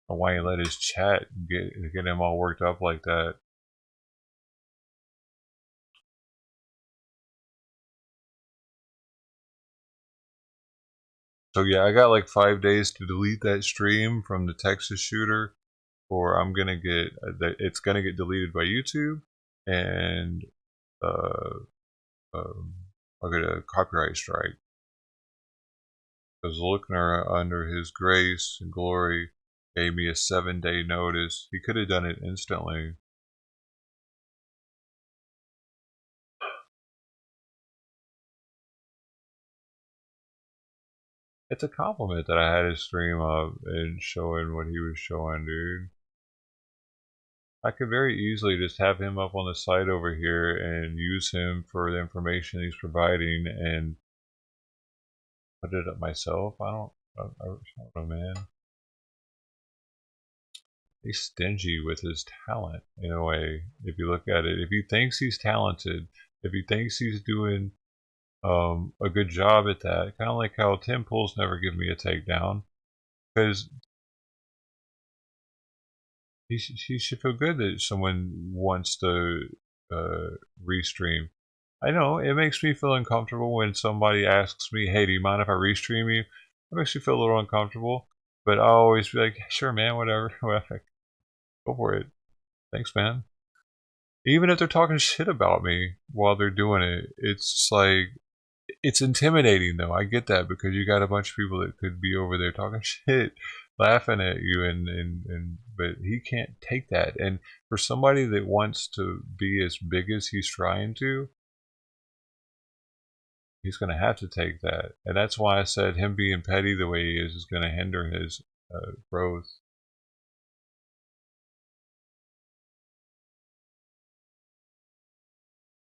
Why you let his chat get him all worked up like that? So yeah, I got like 5 days to delete that stream from the Texas shooter, or I'm gonna get it's gonna get deleted by YouTube, and I'll get a copyright strike. Because Lookner, under his grace and glory, gave me a 7-day notice. He could have done it instantly. It's a compliment that I had his stream up and showing what he was showing, dude. I could very easily just have him up on the site over here and use him for the information he's providing and put it up myself. I don't know, man. He's stingy with his talent in a way. If you look at it, if he thinks he's talented, if he thinks he's doing a good job at that, kind of like how Tim Pool's never give me a takedown, because he should feel good that someone wants to restream. I know it makes me feel uncomfortable when somebody asks me, "Hey, do you mind if I restream you?" It makes me feel a little uncomfortable, but I'll always be like, "Sure, man, whatever, whatever. Go for it. Thanks, man." Even if they're talking shit about me while they're doing it, it's like, it's intimidating though. I get that because you got a bunch of people that could be over there talking shit, laughing at you, and but he can't take that. And for somebody that wants to be as big as he's trying to, he's going to have to take that. And that's why I said him being petty the way he is going to hinder his growth.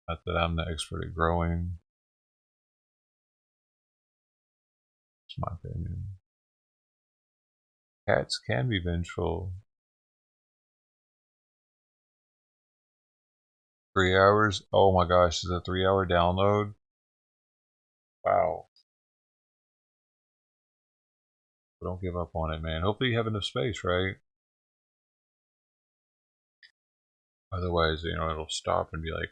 Not that I'm the expert at growing. It's my opinion. Cats can be vengeful. 3 hours? Oh my gosh, is a 3-hour download? Wow. But don't give up on it, man. Hopefully you have enough space, right? Otherwise, you know, it'll stop and be like,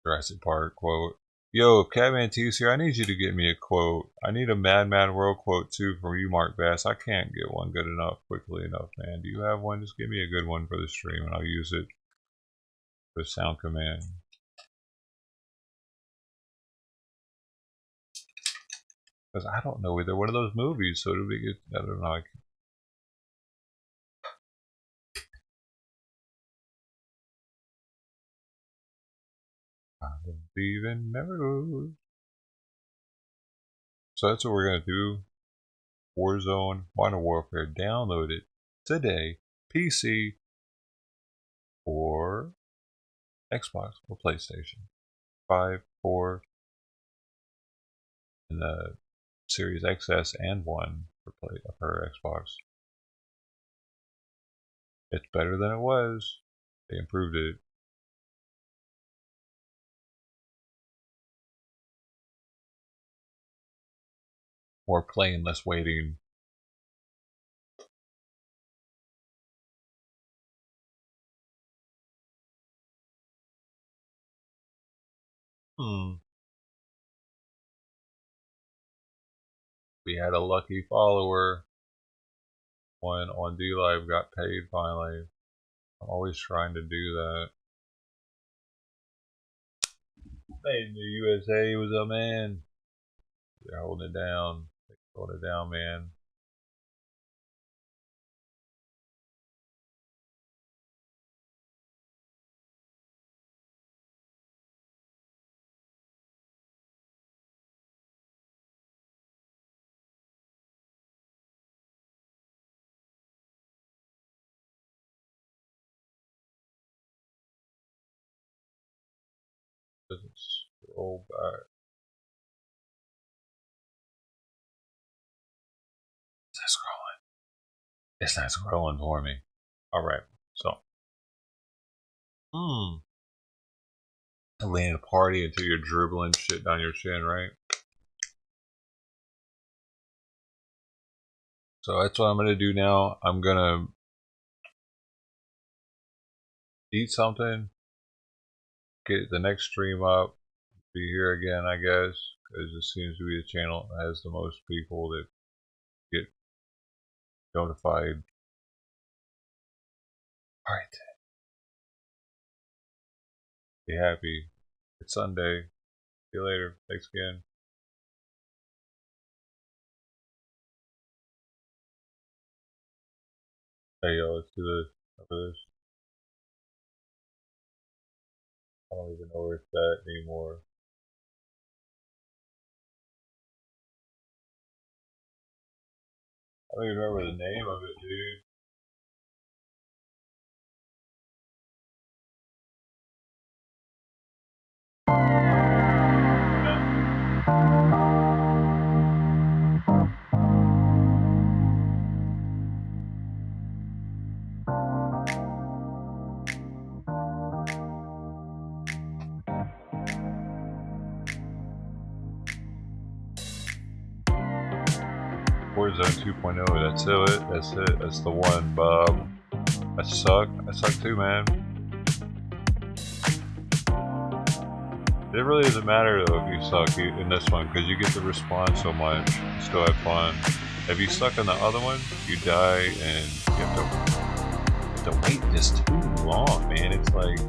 Jurassic Park quote. Yo, Catman T's here. I need you to get me a quote. I need a Mad Mad World quote too from you, Mark Bass. I can't get one good enough quickly enough, man. Do you have one? Just give me a good one for the stream and I'll use it for sound command. Because I don't know either one of those movies, so it'll be good. I don't know. I believe in miracles. So that's what we're going to do. Warzone Modern Warfare. Download it today. PC or Xbox or PlayStation 5, 4, and the Series XS and 1 for Xbox. It's better than it was. They improved it. More playing, less waiting. We had a lucky follower. One on D-Live got paid finally. I'm always trying to do that. Hey, in the USA was a man. They're holding it down. They're holding it down, man. Doesn't scroll back. It's not scrolling. It's not scrolling for me. Alright, so. Laying a party until you're dribbling shit down your chin, right? So that's what I'm gonna do now. I'm gonna eat something, get the next stream up, be here again, I guess, because this seems to be the channel that has the most people that get notified. Alright. Be happy. It's Sunday. See you later. Thanks again. Hey yo, let's do this. Over this. I don't even know where it's at anymore. don't even remember the name of it, dude. Warzone 2.0, that's it, that's it, that's the one, Bob. I suck too, man. It really doesn't matter though if you suck in this one, because you get to respawn so much, you still have fun. If you suck in the other one, you die and you have to wait just too long, man. It's like,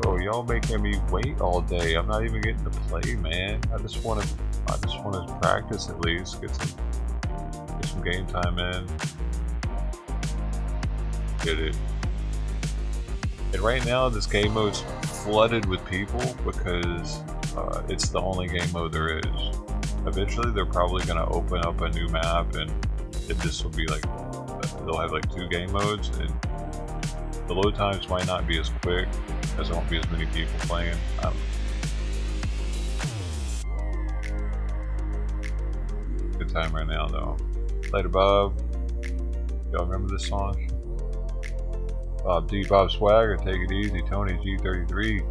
bro, y'all making me wait all day. I'm not even getting to play, man. I just want to practice at least, get some game time in. Get it. And right now, this game mode's flooded with people because it's the only game mode there is. Eventually, they're probably going to open up a new map, and this will be like, they'll have like 2 game modes, and the load times might not be as quick, as there won't be as many people playing. I don't know. Good time right now, though. Later, Bob. Y'all remember this song? Bob D, Bob Swagger, Take It Easy, Tony G33.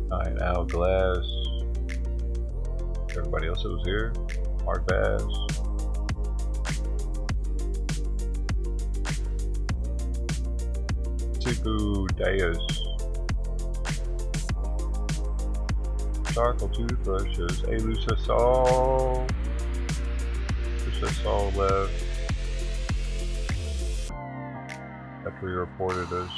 Alright, Al Glass. Everybody else that was here. Mark Bass. Tipu Deus. Charcoal Toothbrushes. Hey, Lucia Sol. Lucia Sol left. After he reported us.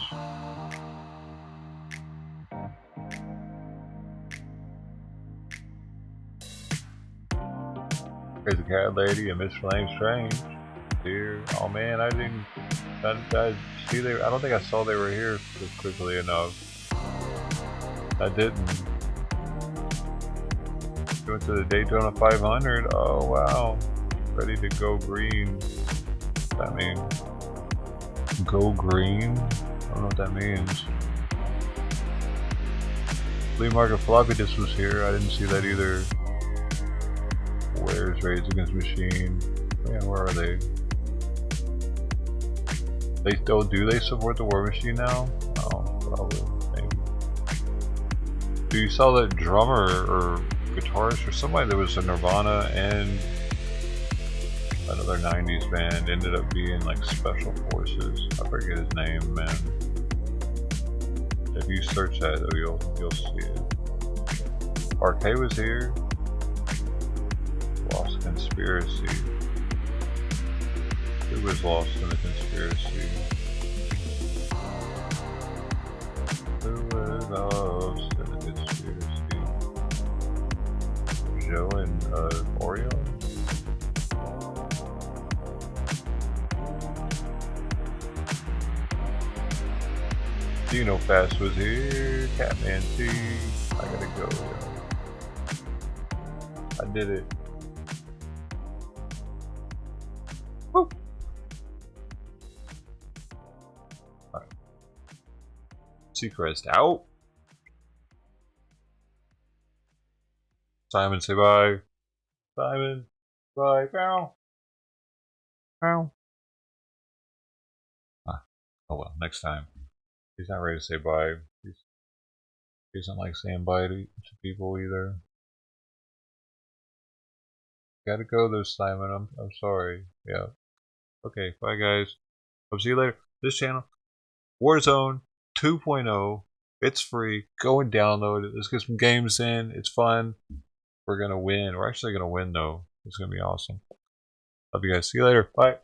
Crazy Cat Lady and Miss Flame Strange. Here. Oh man, I didn't. See, I don't think I saw they were here quickly enough. I didn't. Went to the Daytona 500. Oh wow. Ready to go green. What's that mean? Go green? I don't know what that means. Flea Market Floppy Disk was here. I didn't see that either. Where's Raids Against Machine? Man, where are they? They still do they support the War Machine now? Oh, probably. Maybe. Do you saw that drummer or guitarist or somebody that was in Nirvana and another 90s band ended up being like Special Forces? I forget his name, man. If you search that though, you'll see it. Arcade was here. Lost Conspiracy. Who was lost in the conspiracy? Who was lost in the conspiracy? Joe and Oreo? Dino Fast was here. Catman T. I gotta go, yo. I did it. Woo! Alright. Seacrest out. Simon, say bye. Simon, bye. Meow. Meow. Ah. Oh well, next time. He's not ready to say bye. He doesn't like saying bye to people either. Gotta go though, Simon. I'm sorry. Yeah. Okay, bye guys. I'll see you later. This channel, Warzone 2.0. It's free. Go and download it. Let's get some games in. It's fun. We're gonna win. We're actually gonna win though. It's gonna be awesome. Love you guys. See you later. Bye.